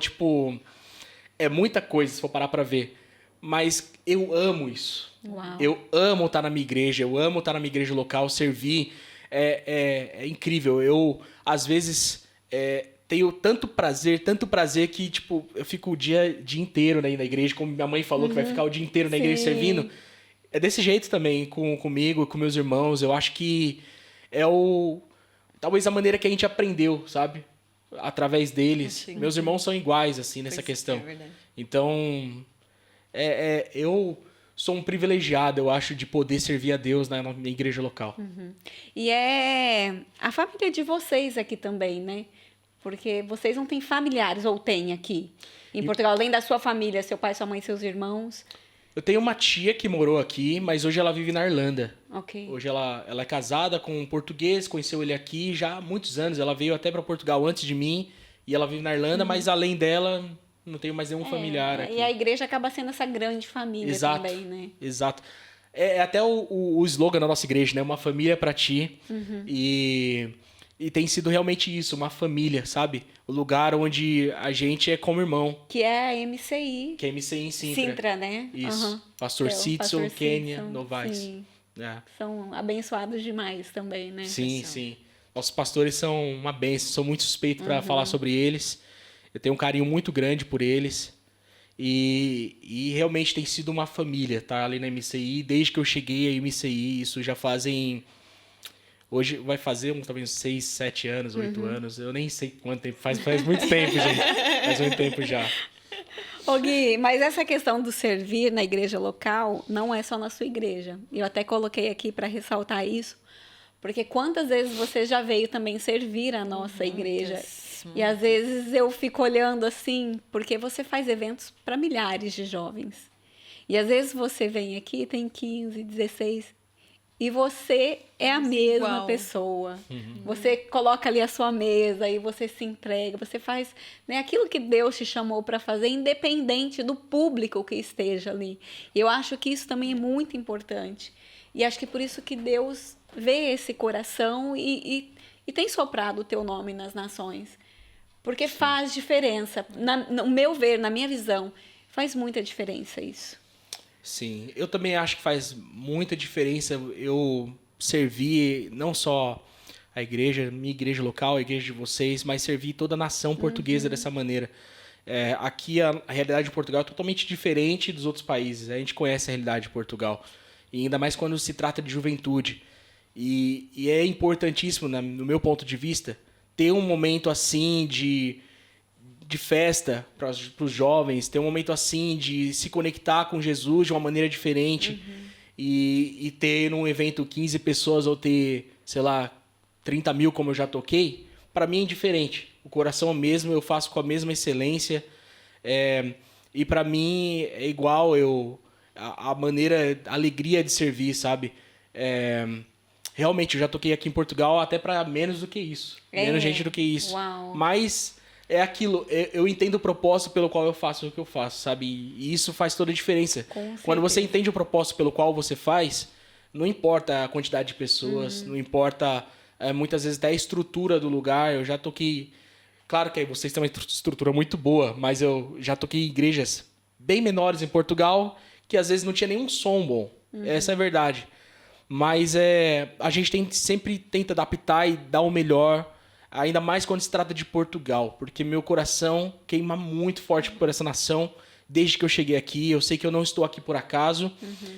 C: é muita coisa, se for parar para ver. Mas eu amo isso.
A: Uau.
C: Eu amo estar na minha igreja, eu amo estar na minha igreja local, servir. é incrível. Eu, às vezes, tenho tanto prazer que, tipo, eu fico o dia inteiro, né, na igreja, como minha mãe falou, que vai ficar o dia inteiro na igreja servindo. É desse jeito também, comigo, com meus irmãos. Eu acho que talvez a maneira que a gente aprendeu, sabe? Através deles. Sim. Meus irmãos são iguais, assim, nessa questão. É verdade. Então, eu sou um privilegiado, eu acho, de poder servir a Deus na minha igreja local.
A: E é a família de vocês aqui também, né? Porque vocês não têm familiares, ou têm aqui em Portugal, além da sua família, seu pai, sua mãe, seus irmãos?
C: Eu tenho uma tia que morou aqui, mas hoje ela vive na Irlanda.
A: Ok.
C: Hoje ela é casada com um português, conheceu ele aqui já há muitos anos. Ela veio até para Portugal antes de mim e ela vive na Irlanda, mas além dela, não tenho mais nenhum familiar aqui.
A: E a igreja acaba sendo essa grande família também, né?
C: Exato. É até o slogan da nossa igreja, né? Uma família para ti. E tem sido realmente isso, uma família, sabe? O lugar onde a gente é como irmão.
A: Que é a MCI.
C: Que é a MCI em Sintra.
A: Sintra, né?
C: Isso. Pastor Sidson, Kênia, Novaes.
A: Sim. São abençoados demais também, né?
C: Sim. Nossos pastores são uma bênção, sou muito suspeito para falar sobre eles. Eu tenho um carinho muito grande por eles. E realmente tem sido uma família, tá? Ali na MCI. Desde que eu cheguei à MCI, isso já fazem... Hoje vai fazer talvez 6, 7 anos, 8 anos. Eu nem sei quanto tempo. Faz muito tempo, gente. Faz muito tempo já.
A: Ô Gui, mas essa questão do servir na igreja local não é só na sua igreja. Eu até coloquei aqui para ressaltar isso, porque quantas vezes você já veio também servir a nossa igreja? E às vezes eu fico olhando assim, porque você faz eventos para milhares de jovens. E às vezes você vem aqui, tem 15, 16... E você é a mesma pessoa. Você coloca ali a sua mesa e você se entrega. Você faz, né, aquilo que Deus te chamou para fazer, independente do público que esteja ali. Eu acho que isso também é muito importante. E acho que por isso que Deus vê esse coração e tem soprado o teu nome nas nações. Porque faz diferença. No meu ver, na minha visão, faz muita diferença isso.
C: Sim, eu também acho que faz muita diferença eu servir não só a igreja, minha igreja local, a igreja de vocês, mas servir toda a nação portuguesa dessa maneira. Aqui a realidade de Portugal é totalmente diferente dos outros países. A gente conhece a realidade de Portugal, e ainda mais quando se trata de juventude. E é importantíssimo, no meu ponto de vista, ter um momento assim de festa para os jovens, ter um momento assim de se conectar com Jesus de uma maneira diferente e ter num evento 15 pessoas ou ter, sei lá, 30 mil como eu já toquei, para mim é diferente. O coração é o mesmo, eu faço com a mesma excelência e para mim é igual a maneira, a alegria de servir, sabe? Realmente, eu já toquei aqui em Portugal até para menos do que isso, menos gente do que isso.
A: Uau.
C: Mas é aquilo, eu entendo o propósito pelo qual eu faço o que eu faço, sabe? E isso faz toda a diferença. Quando você entende o propósito pelo qual você faz, não importa a quantidade de pessoas, não importa, muitas vezes, até a estrutura do lugar. Eu já toquei... Claro que aí vocês têm uma estrutura muito boa, mas eu já toquei em igrejas bem menores em Portugal, que às vezes não tinha nenhum som bom. Essa é a verdade. Mas a gente sempre tenta adaptar e dar o melhor, ainda mais quando se trata de Portugal, porque meu coração queima muito forte por essa nação desde que eu cheguei aqui. Eu sei que eu não estou aqui por acaso,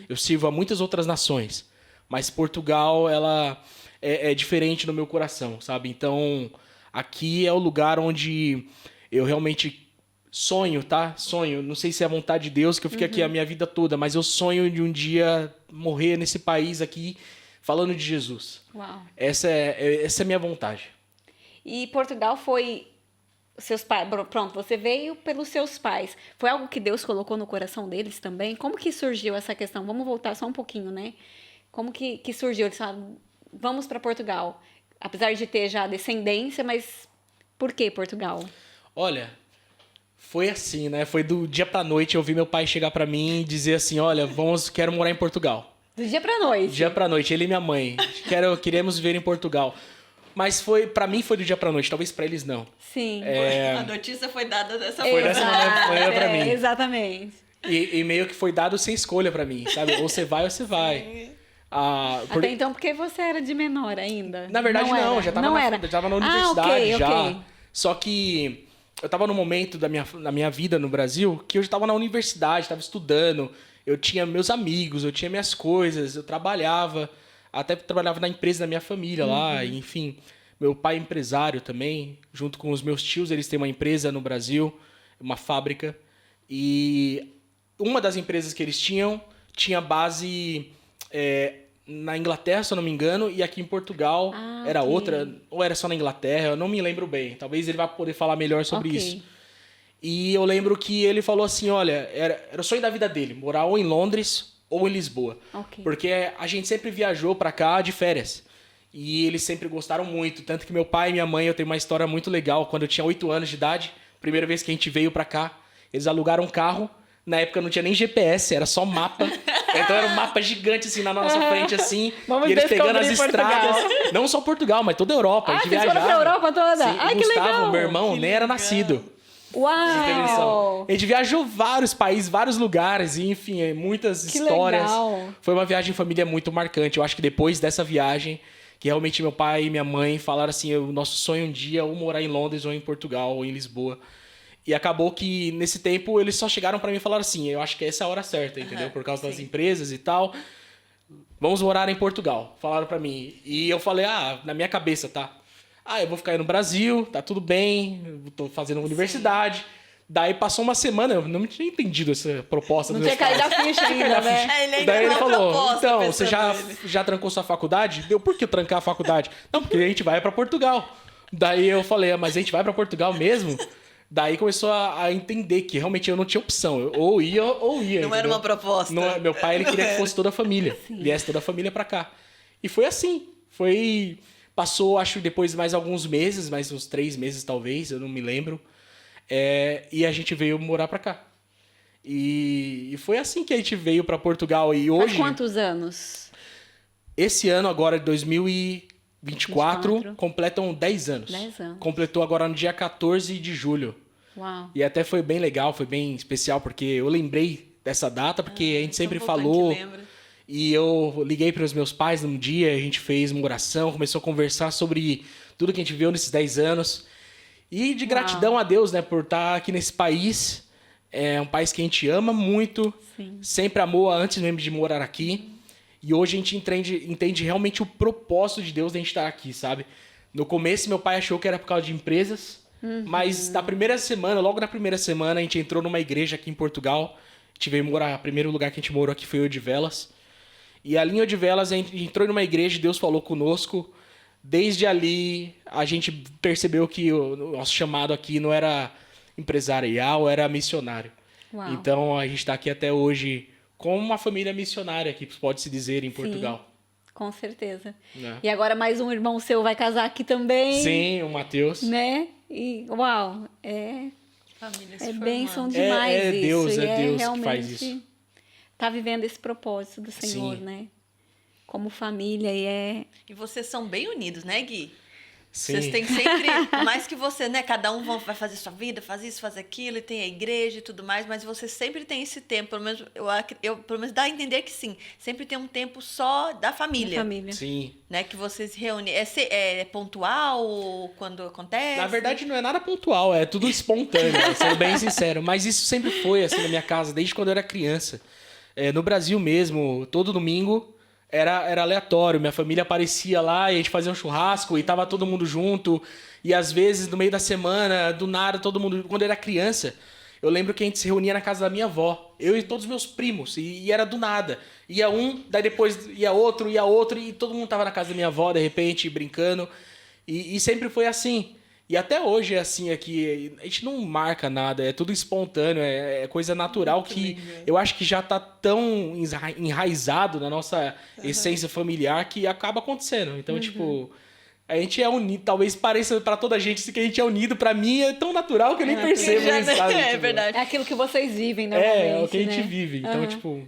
C: eu sirvo a muitas outras nações, mas Portugal, ela é diferente no meu coração, sabe? Então, aqui é o lugar onde eu realmente sonho, tá? Sonho, não sei se é a vontade de Deus que eu fique aqui a minha vida toda, mas eu sonho de um dia morrer nesse país aqui falando de Jesus.
A: Uau.
C: Essa é a minha vontade.
A: E Portugal foi seus pais, pronto, você veio pelos seus pais. Foi algo que Deus colocou no coração deles também? Como que surgiu essa questão? Vamos voltar só um pouquinho, né? Como que surgiu? Eles falaram, vamos para Portugal. Apesar de ter já descendência, mas por que Portugal?
C: Olha, foi assim, né? Foi do dia pra noite eu vi meu pai chegar pra mim e dizer assim, olha, quero morar em Portugal.
A: Do dia pra noite?
C: Dia pra noite, ele e minha mãe. Queremos viver em Portugal. Mas pra mim foi do dia pra noite, talvez pra eles não.
A: Sim.
B: A notícia foi dada dessa
C: Foi dessa maneira pra mim.
A: Exatamente.
C: E meio que foi dado sem escolha pra mim, sabe? Ou você vai ou você vai.
B: Sim.
A: Até então, porque você era de menor ainda?
C: Na verdade, não. Já tava na universidade já. Okay. Só que eu tava num momento da minha vida no Brasil que eu já tava na universidade, tava estudando, eu tinha meus amigos, eu tinha minhas coisas, eu trabalhava, até trabalhava na empresa da minha família lá, enfim. Meu pai é empresário também, junto com os meus tios, eles têm uma empresa no Brasil, uma fábrica, e uma das empresas que eles tinha base na Inglaterra, se eu não me engano, e aqui em Portugal era outra, ou era só na Inglaterra, eu não me lembro bem. Talvez ele vá poder falar melhor sobre isso. E eu lembro que ele falou assim, olha, era o sonho da vida dele, morar ou em Londres ou em Lisboa. Porque a gente sempre viajou pra cá de férias. E eles sempre gostaram muito. Tanto que meu pai e minha mãe, eu tenho uma história muito legal. Quando eu tinha 8 anos de idade, primeira vez que a gente veio pra cá, eles alugaram um carro. Na época não tinha nem GPS, era só mapa. Então era um mapa gigante assim na nossa frente, assim.
A: Vamos
C: e eles pegando as
A: Portugal.
C: estradas. Não só Portugal, mas toda a Europa. A gente viajava.
A: Vocês foram pra Europa toda?
C: Sim,
A: Ai,
C: o
A: que
C: Gustavo,
A: legal.
C: meu irmão, nem era nascido.
A: Uau!
C: A gente viajou vários países, vários lugares, e enfim, muitas histórias.
A: Legal.
C: Foi uma viagem em família muito marcante. Eu acho que depois dessa viagem, que realmente meu pai e minha mãe falaram assim, o nosso sonho um dia é ou morar em Londres, ou em Portugal, ou em Lisboa. E acabou que, nesse tempo, eles só chegaram pra mim e falaram assim, eu acho que essa é a hora certa, entendeu? Por causa das empresas e tal. Vamos morar em Portugal, falaram pra mim. E eu falei, na minha cabeça, tá? Eu vou ficar aí no Brasil, tá tudo bem, eu tô fazendo universidade. Daí passou uma semana, eu não tinha entendido essa proposta.
A: Não tinha caído a ficha ainda, né?
C: Daí ele falou, então, você já trancou sua faculdade? Deu, por que trancar a faculdade? Não, porque a gente vai pra Portugal. Daí eu falei, mas a gente vai pra Portugal mesmo? Daí começou a entender que realmente eu não tinha opção. Eu ou ia.
B: Não
C: entendeu?
B: era uma proposta.
C: Não, meu pai ele queria que fosse toda a família. Viesse toda a família pra cá. E foi assim. Passou, acho, depois mais alguns meses, mais uns 3 meses talvez, eu não me lembro. E a gente veio morar pra cá. E foi assim que a gente veio pra Portugal. E hoje...
A: Há quantos anos?
C: Esse ano agora, 2024, completam 10 anos.
A: 10 anos.
C: Completou agora no dia 14 de julho.
A: Uau.
C: E até foi bem legal, foi bem especial, porque eu lembrei dessa data, porque a gente sempre falou. E eu liguei para os meus pais num dia, a gente fez uma oração, começou a conversar sobre tudo que a gente viu nesses 10 anos. E de gratidão a Deus, né, por estar aqui nesse país. É um país que a gente ama muito, sempre amou antes mesmo de morar aqui. E hoje a gente entende realmente o propósito de Deus de a gente estar aqui, sabe? No começo, meu pai achou que era por causa de empresas, mas logo na primeira semana, a gente entrou numa igreja aqui em Portugal. A gente veio morar, o primeiro lugar que a gente morou aqui foi Odivelas. E ali em Odivelas, a gente entrou numa igreja e Deus falou conosco. Desde ali, a gente percebeu que o nosso chamado aqui não era empresarial, era missionário.
A: Uau.
C: Então, a gente está aqui até hoje como uma família missionária, que pode-se dizer, em Portugal.
A: Com certeza. E agora mais um irmão seu vai casar aqui também.
C: Sim, o Matheus.
A: Né? E, uau, bênção demais
C: isso.
A: Deus,
C: é Deus
A: realmente
C: que faz isso.
A: Tá vivendo esse propósito do Senhor, né? Como família
B: E vocês são bem unidos, né, Gui?
C: Sim.
B: Vocês têm sempre, mais que você, né? Cada um vai fazer sua vida, faz isso, faz aquilo, e tem a igreja e tudo mais, mas você sempre tem esse tempo, pelo menos pelo menos dá a entender que sim, sempre tem um tempo só da família.
A: Da família.
C: Sim.
B: Né, que vocês se reúnem. É pontual quando acontece?
C: Na verdade, não é nada pontual, é tudo espontâneo, sendo bem sincero. Mas isso sempre foi assim na minha casa, desde quando eu era criança. No Brasil mesmo, todo domingo era aleatório. Minha família aparecia lá e a gente fazia um churrasco e tava todo mundo junto. E às vezes, no meio da semana, do nada, todo mundo... Quando eu era criança, eu lembro que a gente se reunia na casa da minha avó. Eu e todos os meus primos. E era do nada. Ia um, daí depois ia outro, e todo mundo tava na casa da minha avó, de repente, brincando. E sempre foi assim. E até hoje é assim aqui. A gente não marca nada, é tudo espontâneo, é coisa natural que eu acho que já tá tão enraizado na nossa essência familiar que acaba acontecendo. Então, tipo, a gente é unido. Talvez pareça pra toda a gente que a gente é unido. Pra mim é tão natural que eu nem percebo isso, sabe?
B: É
C: tipo,
B: verdade.
A: É aquilo que vocês vivem normalmente,
C: é o que a gente vive. Então, tipo...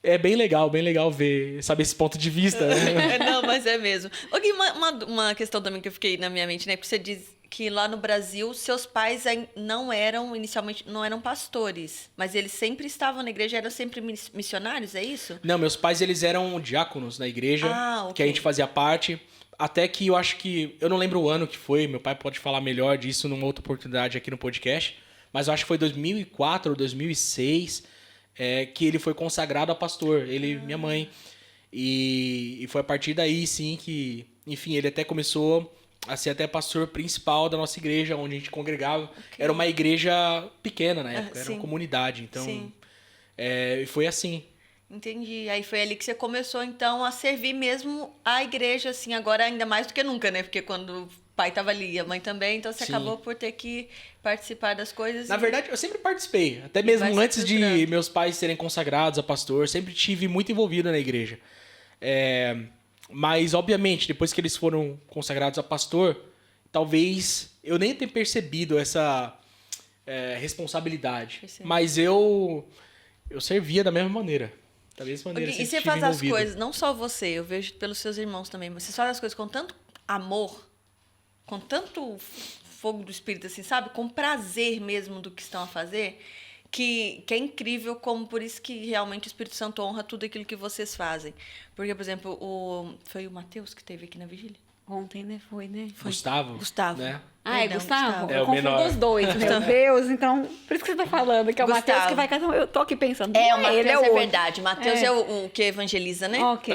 C: É bem legal ver, saber esse ponto de vista, né?
B: Não, mas é mesmo. Gui, uma questão também que eu fiquei na minha mente, né? Porque você diz que lá no Brasil, seus pais inicialmente não eram pastores, mas eles sempre estavam na igreja, eram sempre missionários, é isso?
C: Não, meus pais, eles eram diáconos na igreja,
B: ok.
C: que a gente fazia parte, até que eu acho que, eu não lembro o ano que foi, meu pai pode falar melhor disso numa outra oportunidade aqui no podcast, mas eu acho que foi 2004 ou 2006, que ele foi consagrado a pastor, ele e minha mãe. E foi a partir daí, sim, que, enfim, ele até começou a ser até pastor principal da nossa igreja, onde a gente congregava. Okay. Era uma igreja pequena na época, era uma comunidade. Então, foi assim.
B: Entendi. Aí foi ali que você começou, então, a servir mesmo a igreja, assim, agora ainda mais do que nunca, né? Porque quando o pai estava ali e a mãe também, então você acabou por ter que participar das coisas.
C: Na verdade, eu sempre participei. Até mesmo antes de meus pais serem consagrados a pastor, sempre tive muito envolvido na igreja. Mas, obviamente, depois que eles foram consagrados a pastor, talvez eu nem tenha percebido essa responsabilidade. Mas eu servia da mesma maneira. Da mesma maneira.
B: E você faz as coisas, não só você, eu vejo pelos seus irmãos também, mas você faz as coisas com tanto amor, com tanto fogo do Espírito, assim, sabe? Com prazer mesmo do que estão a fazer, que é incrível, como por isso que realmente o Espírito Santo honra tudo aquilo que vocês fazem. Porque, por exemplo, foi o Matheus que esteve aqui na vigília?
A: Ontem, né? Foi, né?
C: Foi. Gustavo.
A: Né? Ah, é Gustavo?
C: É o menor.
A: Os dois, meu Deus. Então, por isso que você tá falando, que é o Matheus que vai casar. Eu tô aqui pensando.
B: O Matheus é verdade. O Matheus é o que evangeliza, né?
A: Ok.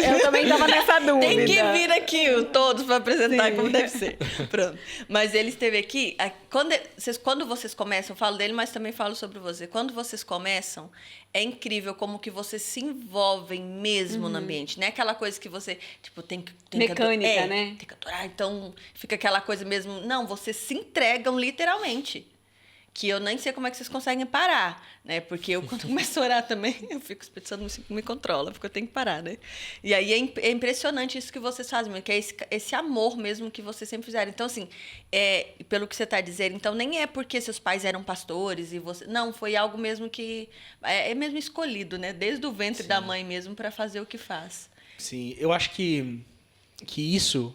A: Eu também tava nessa dúvida.
B: Tem que vir aqui todos para apresentar como deve ser. Pronto. Mas ele esteve aqui. Quando vocês começam, eu falo dele, mas também falo sobre você. Quando vocês começam, é incrível como que vocês se envolvem mesmo no ambiente. Não é aquela coisa que você, tipo, tem que
A: mecânica, né?
B: Tem que adorar, então fica aquela coisa mesmo. Não, vocês se entregam literalmente. Que eu nem sei como é que vocês conseguem parar, né? Porque eu, quando começo a orar também, eu fico pensando, me controla, porque eu tenho que parar, né? E aí é impressionante isso que vocês fazem, que é esse amor mesmo que vocês sempre fizeram. Então, assim, pelo que você está dizendo, então nem é porque seus pais eram pastores e você... Não, foi algo mesmo que... É mesmo escolhido, né? Desde o ventre da mãe mesmo para fazer o que faz.
C: Sim, eu acho que isso...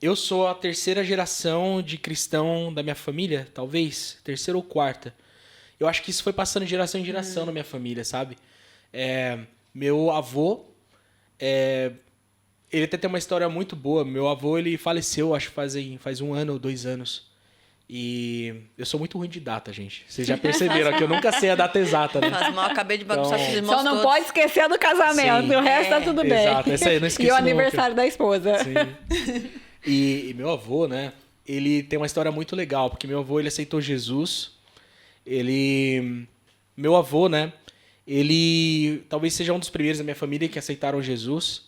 C: eu sou a terceira geração de cristão da minha família, talvez, terceira ou quarta. Eu acho que isso foi passando de geração em geração na minha família, sabe? Meu avô, ele até tem uma história muito boa. Meu avô, ele faleceu, acho que faz 1 ano ou 2 anos. E eu sou muito ruim de data, gente. Vocês já perceberam que eu nunca sei a data exata, né?
B: Faz mal, acabei de bagunçar com os irmãos.
A: Só não pode esquecer do casamento, o resto tá tudo bem.
C: Exato, essa aí eu não esqueci.
A: E o aniversário da esposa.
C: Sim. E meu avô, né? Ele tem uma história muito legal, porque meu avô, ele aceitou Jesus. Meu avô, né? Ele talvez seja um dos primeiros da minha família que aceitaram Jesus.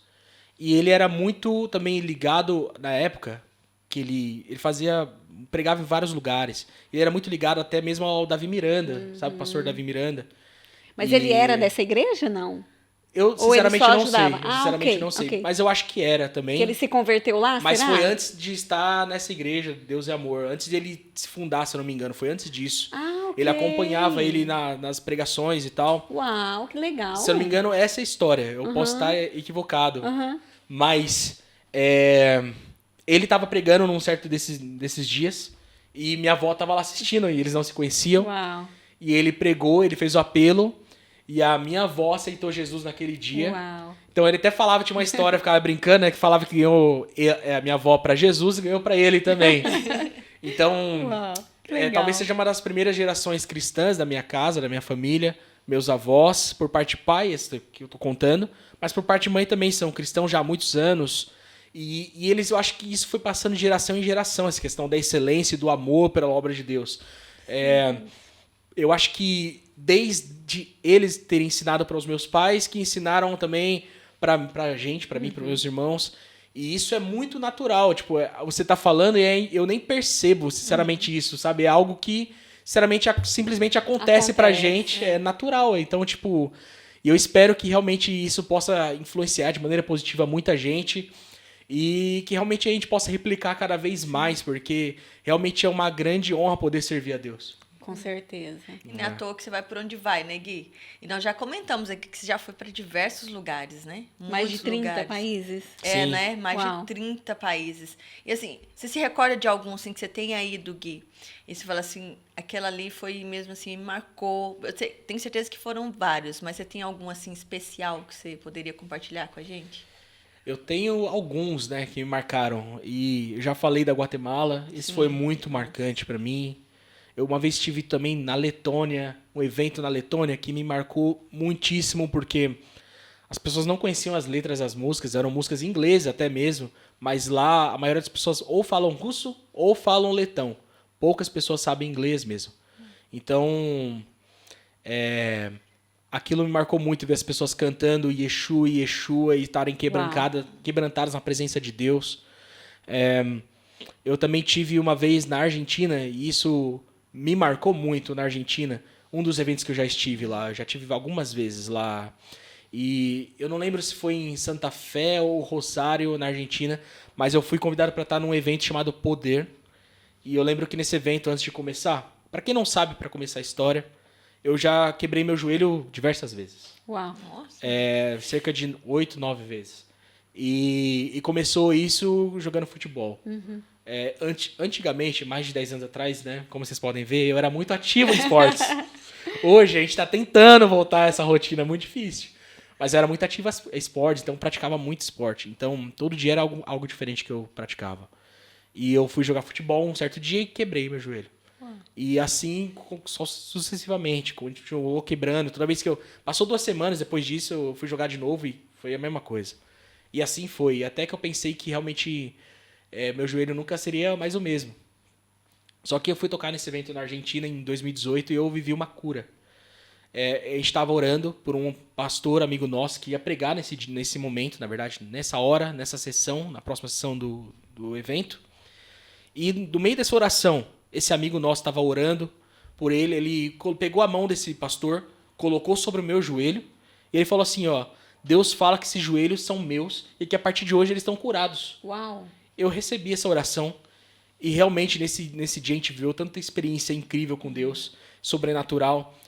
C: E ele era muito também ligado, na época, que ele pregava em vários lugares. Ele era muito ligado até mesmo ao Davi Miranda, sabe? O pastor Davi Miranda.
A: Mas ele era dessa igreja, não?
C: Eu, sinceramente, não sei.
A: Sinceramente,
C: não sei. Okay. Mas eu acho que era também.
A: Que ele se converteu lá,
C: Mas
A: será?
C: foi antes de estar nessa igreja, Deus e Amor. Antes de ele se fundar, se eu não me engano. Foi antes disso.
A: Okay.
C: Ele acompanhava ele nas pregações e tal.
A: Uau, que legal.
C: Se eu não me engano, essa é a história. Eu posso estar equivocado. Mas ele estava pregando num certo desses dias. E minha avó estava lá assistindo. E eles não se conheciam.
A: Uau.
C: E ele pregou, ele fez o apelo. E a minha avó aceitou Jesus naquele dia.
A: Uau.
C: Então ele até falava, tinha uma história, ficava brincando, né? Que falava que ganhou a minha avó para Jesus e ganhou para ele também. Então, talvez seja uma das primeiras gerações cristãs da minha casa, da minha família. Meus avós, por parte de pai, esse que eu tô contando. Mas por parte de mãe também são cristãos já há muitos anos. E eles, eu acho que isso foi passando de geração em geração, essa questão da excelência e do amor pela obra de Deus. Eu acho que desde eles terem ensinado para os meus pais, que ensinaram também pra gente, pra mim, para meus irmãos. E isso é muito natural. Tipo, você tá falando e eu nem percebo, sinceramente, isso, sabe? É algo que, sinceramente, simplesmente acontece pra gente. É natural. Então, tipo, eu espero que realmente isso possa influenciar de maneira positiva muita gente. E que realmente a gente possa replicar cada vez mais, porque realmente é uma grande honra poder servir a Deus.
A: Com certeza.
B: E não é à toa que você vai por onde vai, né, Gui? E nós já comentamos aqui que você já foi para diversos lugares, né?
A: Mais de 30
B: lugares.
A: países.
B: É, né? Mais
A: Uau.
B: de 30 países. E assim, você se recorda de algum assim, que você tenha ido, Gui? E você fala assim, aquela ali foi mesmo assim, me marcou. Tenho certeza que foram vários, mas você tem algum assim especial que você poderia compartilhar com a gente?
C: Eu tenho alguns, né, que me marcaram. E eu já falei da Guatemala, isso foi muito marcante para mim. Eu uma vez estive também na Letônia, um evento na Letônia que me marcou muitíssimo, porque as pessoas não conheciam as letras das músicas, eram músicas em inglês até mesmo, mas lá a maioria das pessoas ou falam russo ou falam letão. Poucas pessoas sabem inglês mesmo. Então, aquilo me marcou muito, ver as pessoas cantando Yeshua, Yeshua e estarem quebrantadas na presença de Deus. Eu também tive uma vez na Argentina, e isso me marcou muito na Argentina, um dos eventos que eu já estive lá. Eu já tive algumas vezes lá. E eu não lembro se foi em Santa Fé ou Rosário, na Argentina, mas eu fui convidado para estar num evento chamado Poder. E eu lembro que nesse evento, antes de começar, para quem não sabe, para começar a história, eu já quebrei meu joelho diversas vezes.
A: Uau.
B: Nossa.
C: Cerca de 8, 9 vezes. E começou isso jogando futebol. Antigamente, mais de 10 anos atrás, né, como vocês podem ver, eu era muito ativo em esportes. Hoje a gente está tentando voltar a essa rotina, é muito difícil. Mas eu era muito ativo em esportes, então eu praticava muito esporte. Então todo dia era algo diferente que eu praticava. E eu fui jogar futebol um certo dia e quebrei meu joelho. E assim, só sucessivamente, continuou quebrando. Toda vez que passou 2 semanas depois disso, eu fui jogar de novo e foi a mesma coisa. E assim foi, até que eu pensei que realmente meu joelho nunca seria mais o mesmo. Só que eu fui tocar nesse evento na Argentina em 2018 e eu vivi uma cura. A gente estava orando por um pastor amigo nosso que ia pregar nesse momento, na verdade, nessa hora, nessa sessão, na próxima sessão do evento. E no meio dessa oração, esse amigo nosso estava orando por ele pegou a mão desse pastor, colocou sobre o meu joelho e ele falou assim, ó, Deus fala que esses joelhos são meus e que a partir de hoje eles estão curados.
A: Uau.
C: Eu recebi essa oração e realmente nesse dia a gente viu tanta experiência incrível com Deus, sobrenatural,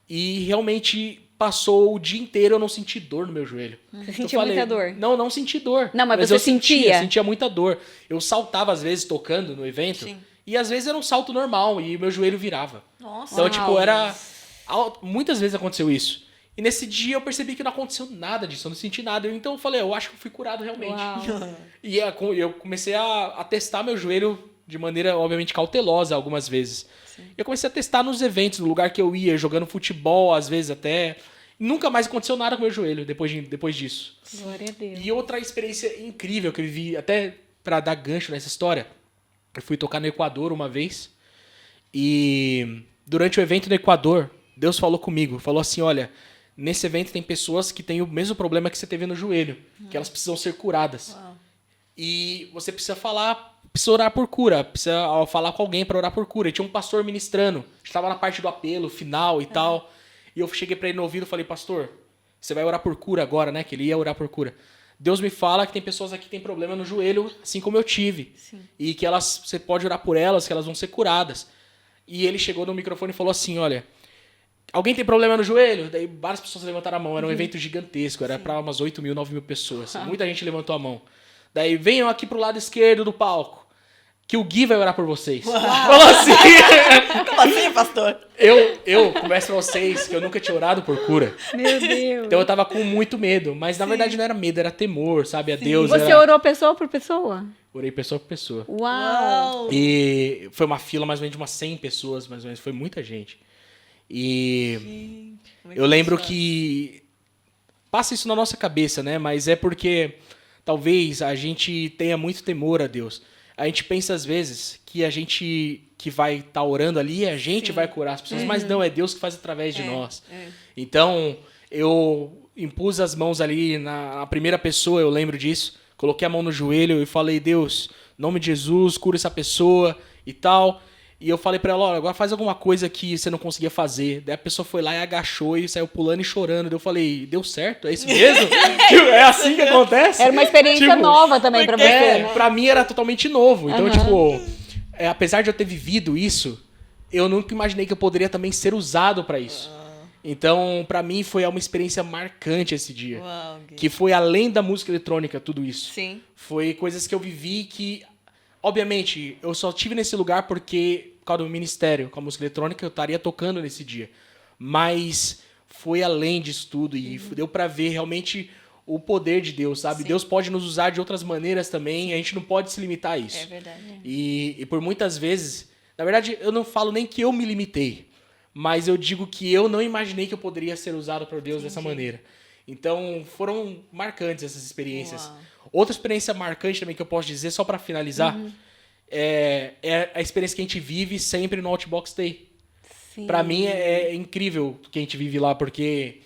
C: e realmente passou o dia inteiro eu não senti dor no meu joelho.
A: Você sentia muita dor?
C: Não senti dor.
A: Não, mas você
C: eu
A: sentia?
C: Sentia muita dor. Eu saltava às vezes tocando no evento.
B: Sim.
C: E às vezes era um salto normal e o meu joelho virava.
B: Nossa.
C: Então, tipo, muitas vezes aconteceu isso. E nesse dia eu percebi que não aconteceu nada disso, eu não senti nada. Então eu falei, eu acho que eu fui curado realmente. E eu comecei a testar meu joelho de maneira, obviamente, cautelosa algumas vezes. Sim. Eu comecei a testar nos eventos, no lugar que eu ia, jogando futebol, às vezes até. Nunca mais aconteceu nada com o meu joelho depois disso.
A: Glória a Deus.
C: E outra experiência incrível que eu vivi, até para dar gancho nessa história, eu fui tocar no Equador uma vez. E durante o evento no Equador, Deus falou comigo, falou assim, olha, nesse evento tem pessoas que têm o mesmo problema que você teve no joelho, que elas precisam ser curadas.
B: Uau.
C: E você precisa orar por cura, precisa falar com alguém para orar por cura. E tinha um pastor ministrando, estava na parte do apelo final e tal. E eu cheguei para ele no ouvido e falei, pastor, você vai orar por cura agora, né? Que ele ia orar por cura. Deus me fala que tem pessoas aqui que têm problema no joelho, assim como eu tive. Sim. E que você pode orar por elas, que elas vão ser curadas. E ele chegou no microfone e falou assim, olha, alguém tem problema no joelho? Daí várias pessoas levantaram a mão, era um evento gigantesco, era para umas 8 mil, 9 mil pessoas. Muita gente levantou a mão. Daí, venham aqui pro lado esquerdo do palco, que o Gui vai orar por vocês. Falou assim.
B: Como assim, pastor?
C: Eu confesso pra vocês que eu nunca tinha orado por cura.
A: Meu Deus.
C: Então eu tava com muito medo, mas na verdade não era medo, era temor, sabe? A Deus.
A: Você orou pessoa por pessoa?
C: Orei pessoa por pessoa.
A: Uau!
C: E foi uma fila mais ou menos de umas 100 pessoas, mais ou menos, foi muita gente. E eu lembro que passa isso na nossa cabeça, né? Mas é porque talvez a gente tenha muito temor a Deus. A gente pensa às vezes que a gente que vai estar orando ali, a gente vai curar as pessoas, mas não, é Deus que faz através de nós. Então, eu impus as mãos ali na primeira pessoa, eu lembro disso, coloquei a mão no joelho e falei, Deus, em nome de Jesus, cura essa pessoa e tal. E eu falei pra ela, olha, agora faz alguma coisa que você não conseguia fazer. Daí a pessoa foi lá e agachou e saiu pulando e chorando. Daí eu falei, deu certo? É isso mesmo? Tipo, é assim que acontece?
A: Era uma experiência nova também pra você, né?
C: Pra mim era totalmente novo. Então, apesar de eu ter vivido isso, eu nunca imaginei que eu poderia também ser usado para isso. Então, para mim, foi uma experiência marcante esse dia.
B: Uau, Gui.
C: Que foi além da música eletrônica, tudo isso.
B: Sim.
C: Foi coisas que eu vivi que, obviamente, eu só tive nesse lugar porque, por causa do ministério, com a música eletrônica, eu estaria tocando nesse dia. Mas foi além disso tudo e deu para ver realmente o poder de Deus, sabe?
B: Sim.
C: Deus pode nos usar de outras maneiras também, a gente não pode se limitar a isso.
B: É verdade.
C: E por muitas vezes, na verdade, eu não falo nem que eu me limitei, mas eu digo que eu não imaginei que eu poderia ser usado por Deus dessa maneira. Então, foram marcantes essas experiências.
B: Uau.
C: Outra experiência marcante também que eu posso dizer, só para finalizar, é a experiência que a gente vive sempre no Outbox Day.
A: Sim.
C: Para mim é incrível o que a gente vive lá, porque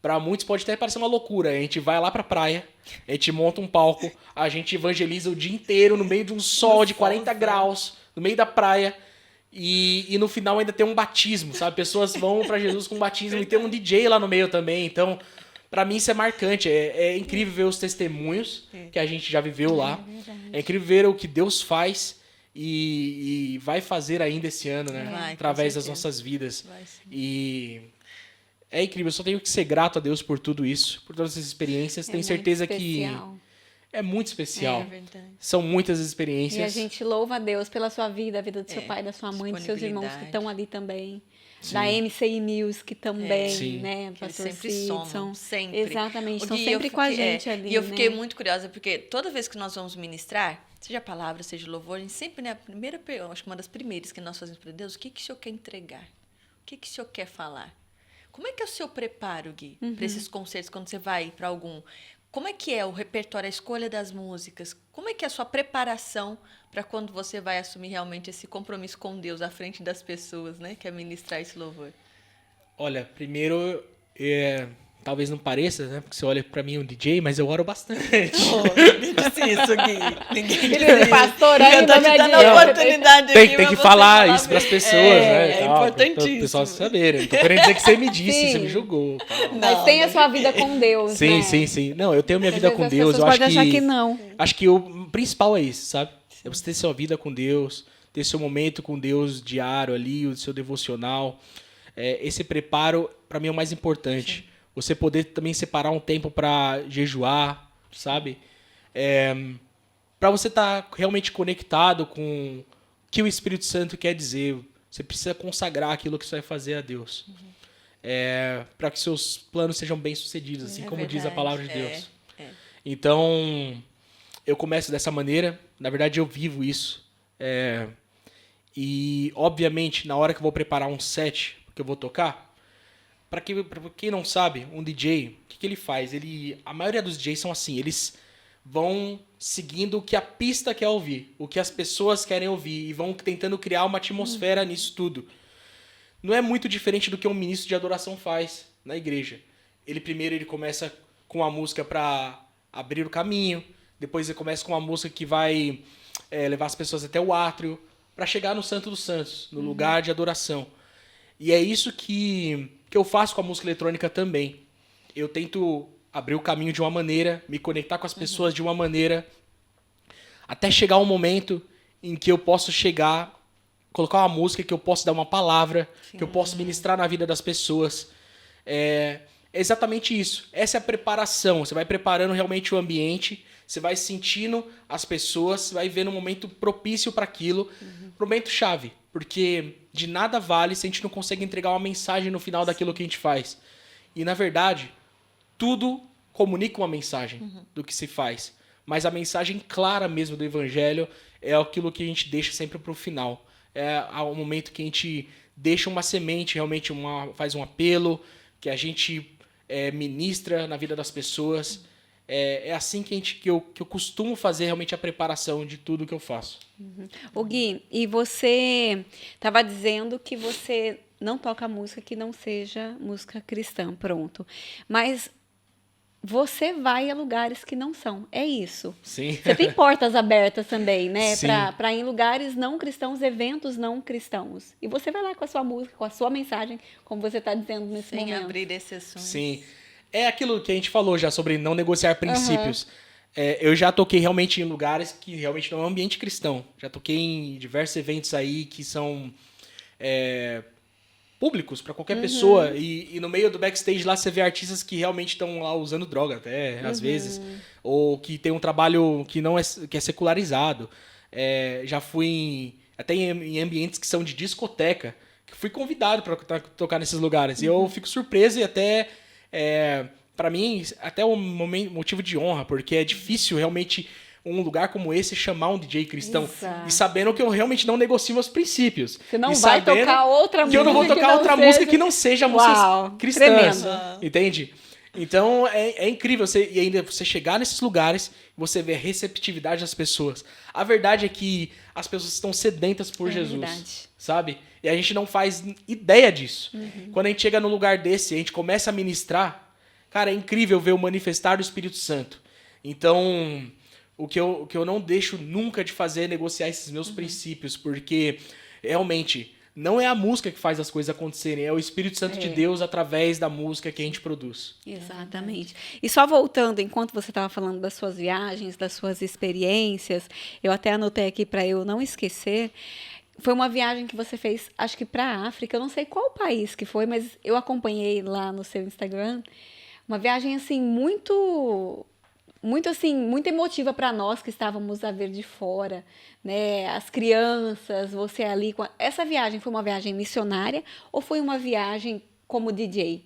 C: para muitos pode até parecer uma loucura. A gente vai lá pra praia, a gente monta um palco, a gente evangeliza o dia inteiro no meio de um sol de 40 graus, no meio da praia. E no final ainda tem um batismo, sabe? Pessoas vão para Jesus com batismo e tem um DJ lá no meio também. Então, para mim isso é marcante. É incrível ver os testemunhos que a gente já viveu lá. É incrível ver o que Deus faz e vai fazer ainda esse ano, né?
B: Vai, com
C: através das
B: certeza.
C: nossas vidas.
B: Vai sim.
C: E é incrível. Eu só tenho que ser grato a Deus por tudo isso, por todas essas experiências. Tenho certeza que é muito especial.
B: É verdade.
C: São muitas
A: E a
C: experiências.
A: gente louva a Deus pela sua vida, a vida do seu pai, da sua mãe, dos seus irmãos que
B: disponibilidade.
A: estão ali também.
C: Sim.
A: Da MCI Music também,
C: Sim.
A: né?
B: Que eles
A: Pastor
B: sempre
A: Sidson.
B: somam, sempre.
A: Exatamente,
B: O
A: estão
B: Gui,
A: sempre
B: eu
A: com a
B: fiquei-
A: gente ali,
B: E eu fiquei
A: né?
B: muito curiosa, porque toda vez que nós vamos ministrar, seja palavra, seja louvor, a gente sempre, né, a primeira pergunta, acho que uma das primeiras que nós fazemos para Deus, o que o Senhor quer entregar? O que o Senhor quer falar? Como é que é o seu preparo, Gui, para esses concertos, quando você vai para algum? Como é que é o repertório, a escolha das músicas? Como é que é a sua preparação para quando você vai assumir realmente esse compromisso com Deus à frente das pessoas, né? Que é ministrar esse louvor.
C: Olha, primeiro, talvez não pareça, né? Porque você olha pra mim um DJ, mas eu oro bastante.
B: Ninguém disse isso, Gui. Ninguém
A: Filho de pastor ainda,
B: Eu tô te dando
A: Medinho.
B: a oportunidade
C: Tem
B: aqui
C: que
B: pra você
C: falar isso pras pessoas, né?
B: É
C: e tal,
B: importantíssimo.
C: Para o pessoal saberem. Não tô querendo dizer que você me disse,
A: Sim.
C: você me julgou. Tal.
A: Mas tem a sua vida com Deus,
C: Sim,
A: né?
C: sim, sim. Não, eu tenho minha
A: Às
C: vida
A: vezes
C: com
A: as
C: Deus.
A: pessoas
C: Eu acho
A: podem achar que não.
C: Acho que o principal é isso, sabe? É você ter sua vida com Deus, ter seu momento com Deus diário ali, o seu devocional. Esse preparo, para mim, é o mais importante. Sim. Você poder também separar um tempo para jejuar, sabe? Para você estar realmente conectado com o que o Espírito Santo quer dizer. Você precisa consagrar aquilo que você vai fazer a Deus. Para que seus planos sejam bem-sucedidos, assim como diz a palavra de Deus. Então, eu começo dessa maneira. Na verdade, eu vivo isso. E, obviamente, na hora que eu vou preparar um set que eu vou tocar, para quem não sabe, um DJ, o que ele faz? A maioria dos DJs são assim, eles vão seguindo o que a pista quer ouvir, o que as pessoas querem ouvir, e vão tentando criar uma atmosfera nisso tudo. Não é muito diferente do que um ministro de adoração faz na igreja. Ele começa com uma música para abrir o caminho, depois ele começa com uma música que vai levar as pessoas até o átrio, para chegar no Santo dos Santos, no lugar de adoração. E é isso que eu faço com a música eletrônica também. Eu tento abrir o caminho de uma maneira, me conectar com as pessoas de uma maneira, até chegar um momento em que eu posso colocar uma música, que eu posso dar uma palavra, que eu posso ministrar na vida das pessoas. É exatamente isso. Essa é a preparação. Você vai preparando realmente o ambiente, você vai sentindo as pessoas, você vai vendo um momento propício para aquilo, momento chave. Porque de nada vale se a gente não consegue entregar uma mensagem no final daquilo que a gente faz. E, na verdade, tudo comunica uma mensagem do que se faz. Mas a mensagem clara mesmo do Evangelho é aquilo que a gente deixa sempre para o final. É o momento que a gente deixa uma semente, realmente faz um apelo, que a gente ministra na vida das pessoas. É assim que eu costumo fazer realmente a preparação de tudo que eu faço.
A: O Gui, e você estava dizendo que você não toca música que não seja música cristã, pronto. Mas você vai a lugares que não são, é isso.
C: Sim.
A: Você tem portas abertas também, né?
C: Sim.
A: Para ir em lugares não cristãos, eventos não cristãos. E você vai lá com a sua música, com a sua mensagem, como você está dizendo nesse
B: Sem
A: momento.
B: abrir exceções.
C: Sim. É aquilo que a gente falou já sobre não negociar princípios. Eu já toquei realmente em lugares que realmente não é um ambiente cristão. Já toquei em diversos eventos aí que são públicos para qualquer pessoa. E no meio do backstage lá você vê artistas que realmente estão lá usando droga até, às vezes. Ou que tem um trabalho que não que é secularizado. Já fui até em ambientes que são de discoteca, que fui convidado para tocar nesses lugares. E eu fico surpreso e até, para mim, até um motivo de honra, porque é difícil realmente um lugar como esse chamar um DJ cristão.
A: Exato.
C: E sabendo que eu realmente não negocio meus princípios.
A: Você não vai tocar outra música.
C: Que eu não vou tocar outra música que não seja música cristã. Entende? Então é incrível e ainda você chegar nesses lugares e você ver a receptividade das pessoas. A verdade é que as pessoas estão sedentas por Jesus. Verdade. Sabe? E a gente não faz ideia disso. Quando a gente chega num lugar desse e a gente começa a ministrar, cara, é incrível ver o manifestar do Espírito Santo. Então, o que eu não deixo nunca de fazer é negociar esses meus princípios, porque realmente não é a música que faz as coisas acontecerem, é o Espírito Santo de Deus através da música que a gente produz.
A: Exatamente. E só voltando, enquanto você estava falando das suas viagens, das suas experiências, eu até anotei aqui para eu não esquecer, foi uma viagem que você fez, acho que para a África, eu não sei qual país que foi, mas eu acompanhei lá no seu Instagram, uma viagem assim muito emotiva para nós que estávamos a ver de fora, né? As crianças, você ali. Essa viagem foi uma viagem missionária ou foi uma viagem como DJ?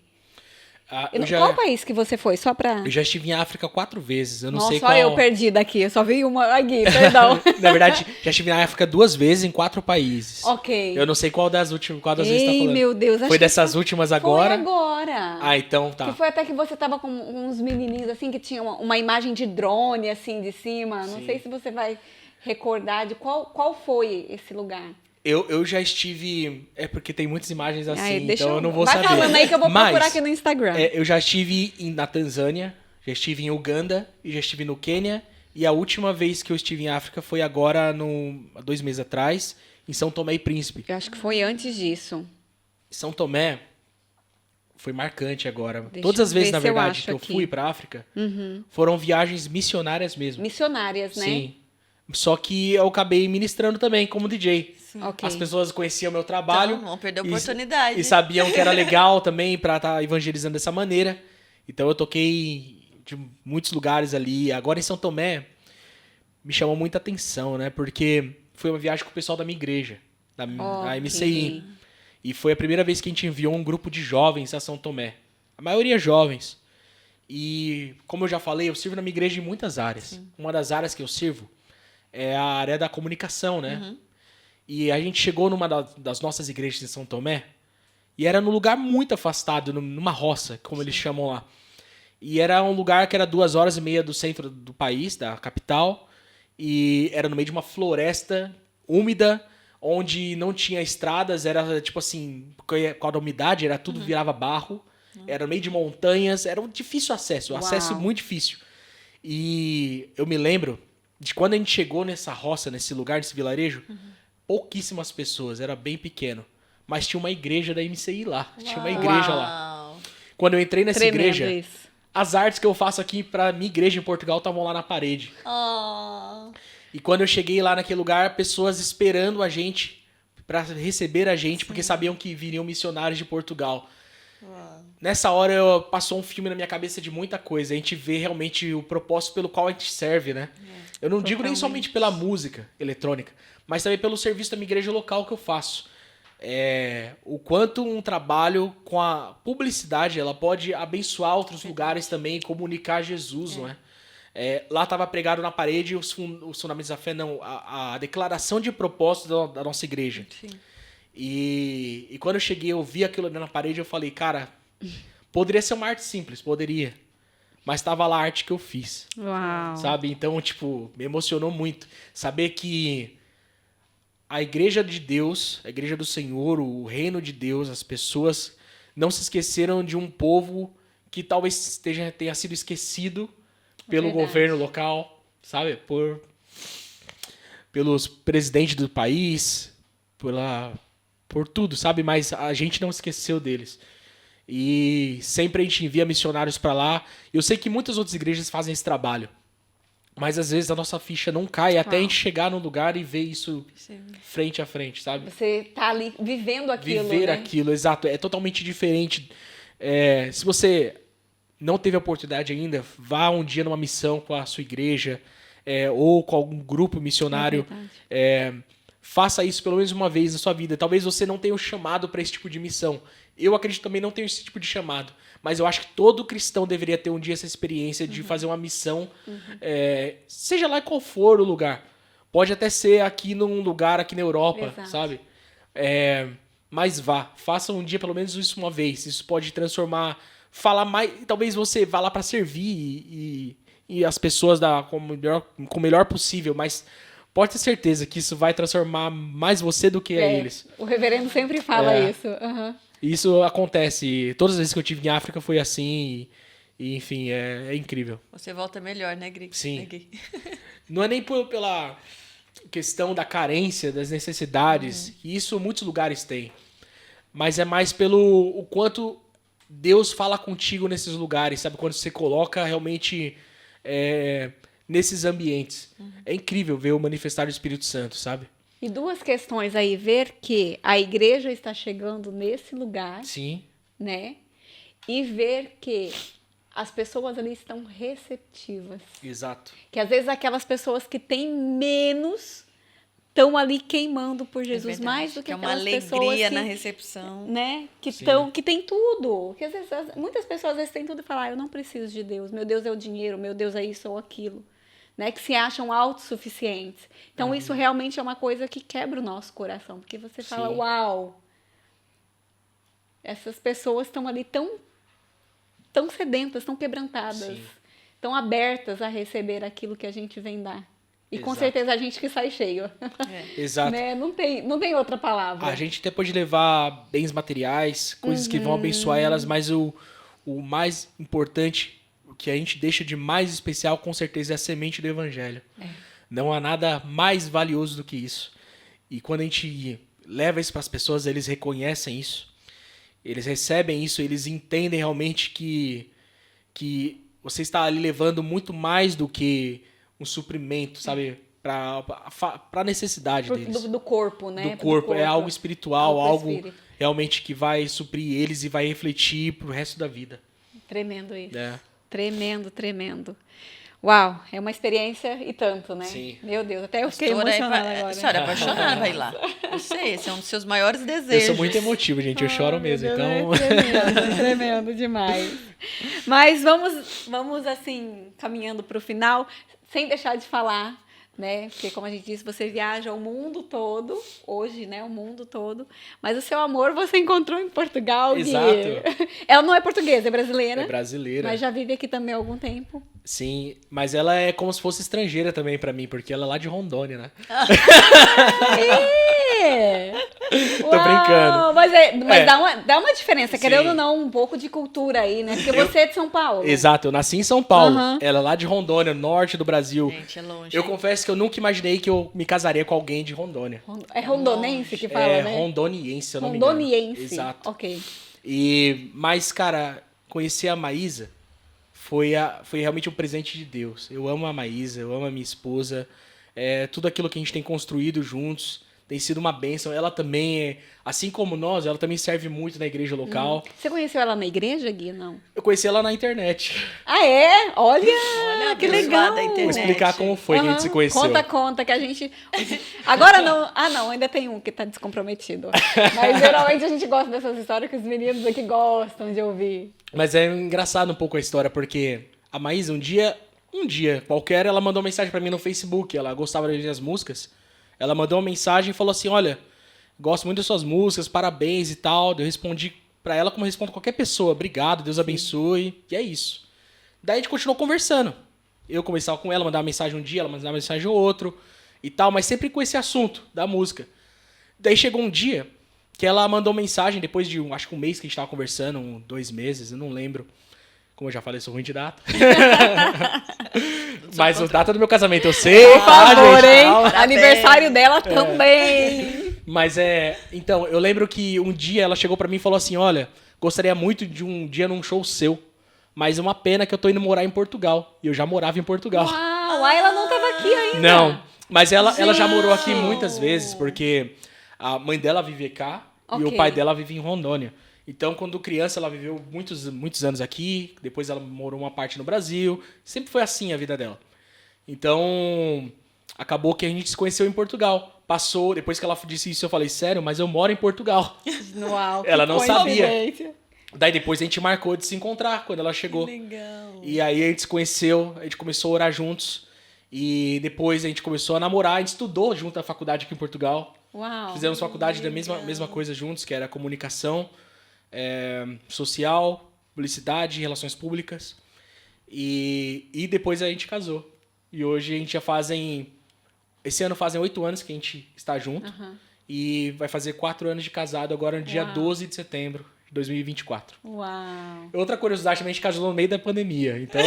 A: Qual país que você foi? Só para.
C: Eu já estive em África 4 vezes. Eu não
A: Nossa,
C: sei qual.
A: Só eu perdi daqui. Eu só vi uma aqui, perdão.
C: Na verdade, já estive na África 2 vezes em 4 países.
A: Ok.
C: Eu não sei qual das vezes você tá falando.
A: Meu Deus.
C: Foi dessas últimas agora?
A: Foi agora.
C: Ah, então tá.
A: Que foi até que você tava com uns menininhos assim que tinham uma imagem de drone assim de cima. Sim. Não sei se você vai recordar de qual foi esse lugar.
C: Eu já estive... É porque tem muitas imagens assim, então eu não vou
A: saber.
C: Vai
A: falando aí que eu vou procurar aqui no Instagram.
C: Eu já estive na Tanzânia, já estive em Uganda, e já estive no Quênia. E a última vez que eu estive em África foi agora, há 2 meses atrás, em São Tomé e Príncipe.
A: Eu acho que foi antes disso.
C: São Tomé foi marcante agora. Todas as vezes, na verdade, que eu fui para a África, foram viagens missionárias mesmo.
A: Missionárias, né?
C: Sim. Só que eu acabei ministrando também como DJ.
A: Okay.
C: As pessoas conheciam o meu trabalho.
B: Então, não perdeu a oportunidade.
C: E sabiam que era legal também para estar evangelizando dessa maneira. Então eu toquei de muitos lugares ali. Agora em São Tomé, me chamou muita atenção, né? Porque foi uma viagem com o pessoal da minha igreja, da MCI. E foi a primeira vez que a gente enviou um grupo de jovens a São Tomé. A maioria jovens. E, como eu já falei, eu sirvo na minha igreja em muitas áreas. Sim. Uma das áreas que eu sirvo é a área da comunicação, né? E a gente chegou numa das nossas igrejas em São Tomé e era num lugar muito afastado, numa roça, como eles chamam lá. E era um lugar que era 2h30 do centro do país, da capital, e era no meio de uma floresta úmida, onde não tinha estradas, era tipo assim, com a umidade, era tudo virava barro, era no meio de montanhas, era um difícil acesso, acesso muito difícil. E eu me lembro de quando a gente chegou nessa roça, nesse lugar, nesse vilarejo, pouquíssimas pessoas, era bem pequeno. Mas tinha uma igreja da MCI lá. Tinha uma igreja lá. Quando eu entrei nessa igreja, as artes que eu faço aqui pra minha igreja em Portugal estavam lá na parede. E quando eu cheguei lá naquele lugar, pessoas esperando a gente pra receber a gente, porque sabiam que viriam missionários de Portugal. Nessa hora passou um filme na minha cabeça de muita coisa. A gente vê realmente o propósito pelo qual a gente serve, né? Eu não digo nem somente pela música eletrônica, mas também pelo serviço da minha igreja local que eu faço. O quanto um trabalho com a publicidade ela pode abençoar outros lugares também e comunicar Jesus, não é? Lá estava pregado na parede os fundamentos da fé, não, a declaração de propósito da nossa igreja. Sim. E quando eu cheguei, eu vi aquilo ali na parede, eu falei, cara, poderia ser uma arte simples, poderia. Mas estava lá a arte que eu fiz.
A: Uau.
C: Sabe? Então, tipo, me emocionou muito. Saber que a igreja de Deus, a igreja do Senhor, o reino de Deus, as pessoas não se esqueceram de um povo que talvez tenha sido esquecido pelo governo local, sabe? Pelos presidentes do país, por tudo, sabe? Mas a gente não esqueceu deles. E sempre a gente envia missionários para lá. Eu sei que muitas outras igrejas fazem esse trabalho. Mas às vezes a nossa ficha não cai até a gente chegar num lugar e ver isso frente a frente, sabe?
A: Você tá ali vivendo aquilo,
C: Viver
A: né?
C: aquilo, exato. É totalmente diferente. Se você não teve a oportunidade ainda, vá um dia numa missão com a sua igreja ou com algum grupo missionário. Faça isso pelo menos uma vez na sua vida. Talvez você não tenha o chamado para esse tipo de missão. Eu acredito também não tenho esse tipo de chamado. Mas eu acho que todo cristão deveria ter um dia essa experiência de fazer uma missão, seja lá qual for o lugar. Pode até ser aqui num lugar, aqui na Europa,
A: Exato.
C: sabe? Mas faça um dia pelo menos isso uma vez. Isso pode transformar, falar mais. Talvez você vá lá para servir e as pessoas com o melhor possível, mas pode ter certeza que isso vai transformar mais você do que eles.
A: O reverendo sempre fala isso. Uhum.
C: Isso acontece. Todas as vezes que eu estive em África foi assim. E enfim, é incrível.
B: Você volta melhor, né, Gui?
C: Sim. Não é nem pela questão da carência, das necessidades. Isso muitos lugares têm. Mas é mais pelo o quanto Deus fala contigo nesses lugares, sabe? Quando você coloca realmente nesses ambientes. É incrível ver o manifestar do Espírito Santo, sabe?
A: E duas questões aí. Ver que a igreja está chegando nesse lugar,
C: Sim.
A: né? E ver que as pessoas ali estão receptivas.
C: Exato.
A: Que às vezes aquelas pessoas que têm menos estão ali queimando por Jesus mais do que
B: é uma
A: aquelas pessoas
B: alegria
A: que,
B: na recepção.
A: né, que
C: Sim.
A: que tem tudo. Que às vezes muitas pessoas às vezes têm tudo e falam: eu não preciso de Deus. Meu Deus é o dinheiro, meu Deus é isso ou aquilo. Né, que se acham autossuficientes. Então, isso realmente é uma coisa que quebra o nosso coração. Porque você fala:
C: Sim.
A: uau, essas pessoas estão ali tão sedentas, tão quebrantadas,
C: Sim.
A: tão abertas a receber aquilo que a gente vem dar. E com
C: Exato.
A: certeza a gente que sai cheio.
C: Exato.
A: Né? Não tem outra palavra.
C: A gente até pode levar bens materiais, coisas que vão abençoar elas, mas o mais importante, o que a gente deixa de mais especial, com certeza, é a semente do Evangelho. Não há nada mais valioso do que isso. E quando a gente leva isso para as pessoas, eles reconhecem isso, eles recebem isso, eles entendem realmente que você está ali levando muito mais do que um suprimento, sabe? Para a necessidade deles.
A: Do corpo, né?
C: Do corpo. É algo espiritual, algo
A: espírito.
C: realmente que vai suprir eles e vai refletir pro resto da vida.
A: Tremendo isso.
C: É.
A: Tremendo, tremendo. Uau, é uma experiência e tanto, né?
C: Sim.
A: Meu Deus, até eu fiquei
B: Pastora,
A: emocionada agora.
B: A senhora é apaixonada, vai lá. Eu sei, esse é um dos seus maiores
C: Eu
B: desejos.
C: sou muito emotivo, gente. Eu choro mesmo.
A: Meu
C: Então,
A: Deus, é tremendo demais. Mas vamos assim, caminhando para o final, sem deixar de falar, né? Porque, como a gente disse, você viaja o mundo todo, hoje, né? O mundo todo. Mas o seu amor você encontrou em Portugal, Gui.
C: Exato.
A: Ela não é portuguesa, é brasileira.
C: é brasileira.
A: Mas já vive aqui também há algum tempo.
C: Sim, mas ela é como se fosse estrangeira também pra mim, porque ela é lá de Rondônia, né?
A: Tô
C: brincando.
A: Mas dá uma diferença,
C: Sim.
A: querendo ou não, um pouco de cultura aí, né? Porque você é de São Paulo.
C: Exato, eu nasci em São Paulo.
A: Aham.
C: Ela é lá de Rondônia, norte do Brasil.
B: Gente, é longe.
C: Eu confesso que eu nunca imaginei que eu me casaria com alguém de Rondônia.
A: É rondonense que fala,
C: É
A: né?
C: rondoniense, se eu não me engano.
A: Rondoniense.
C: Exato.
A: Ok.
C: Mas, cara, conhecer a Maísa foi realmente um presente de Deus. Eu amo a Maísa, eu amo a minha esposa. Tudo aquilo que a gente tem construído juntos tem sido uma bênção. Ela também, assim como nós, ela também serve muito na igreja local.
A: Você conheceu ela na igreja, Gui? Não.
C: Eu conheci ela na internet.
A: Ah, é? Olha,
B: Olha,
A: que
B: abençoada
A: legal.
B: a internet.
C: Vou explicar como foi que a gente se conheceu.
A: Conta, que a gente... Agora não... Ah, não, ainda tem um que tá descomprometido. Mas geralmente a gente gosta dessas histórias que os meninos aqui gostam de ouvir.
C: Mas é engraçado um pouco a história, porque a Maísa, um dia qualquer, ela mandou uma mensagem pra mim no Facebook. Ela gostava de ouvir as músicas. Ela mandou uma mensagem e falou assim: olha, gosto muito das suas músicas, parabéns e tal. Eu respondi pra ela como eu respondo qualquer pessoa: obrigado, Deus abençoe. E é isso. Daí a gente continuou conversando. Eu conversava com ela, mandava mensagem um dia, ela mandava mensagem outro e tal, mas sempre com esse assunto da música. Daí chegou um dia que ela mandou mensagem, depois de acho que um mês que a gente tava conversando, 2 meses, eu não lembro. Como eu já falei, sou ruim de data. Mas a data do meu casamento eu sei.
A: Por favor,
C: gente,
A: hein?
C: calma.
A: Aniversário dela também.
C: Mas então, eu lembro que um dia ela chegou pra mim e falou assim: olha, gostaria muito de um dia num show seu, mas é uma pena que eu tô indo morar em Portugal. E eu já morava em Portugal.
A: Uau! Não, aí ela não tava aqui ainda.
C: Não, mas ela já morou aqui muitas vezes, porque a mãe dela vive cá e o pai dela vive em Rondônia. Então, quando criança, ela viveu muitos anos aqui, depois ela morou uma parte no Brasil. Sempre foi assim a vida dela. Então, acabou que a gente se conheceu em Portugal. Passou, depois que ela disse isso, eu falei, sério, mas eu moro em Portugal.
A: Uau,
C: ela não sabia.
A: coincidência.
C: Daí depois a gente marcou de se encontrar quando ela chegou.
B: Que legal.
C: E aí a gente se conheceu, a gente começou a orar juntos. E depois a gente começou a namorar, a gente estudou junto na faculdade aqui em Portugal.
A: Uau.
C: Fizemos faculdade da mesma coisa juntos, que era comunicação social, publicidade, relações públicas. E depois a gente casou. E hoje a gente já esse ano fazem 8 anos que a gente está junto. E vai fazer 4 anos de casado agora no dia 12 de setembro de 2024.
A: Uau.
C: Outra curiosidade também, a gente casou no meio da pandemia. Então...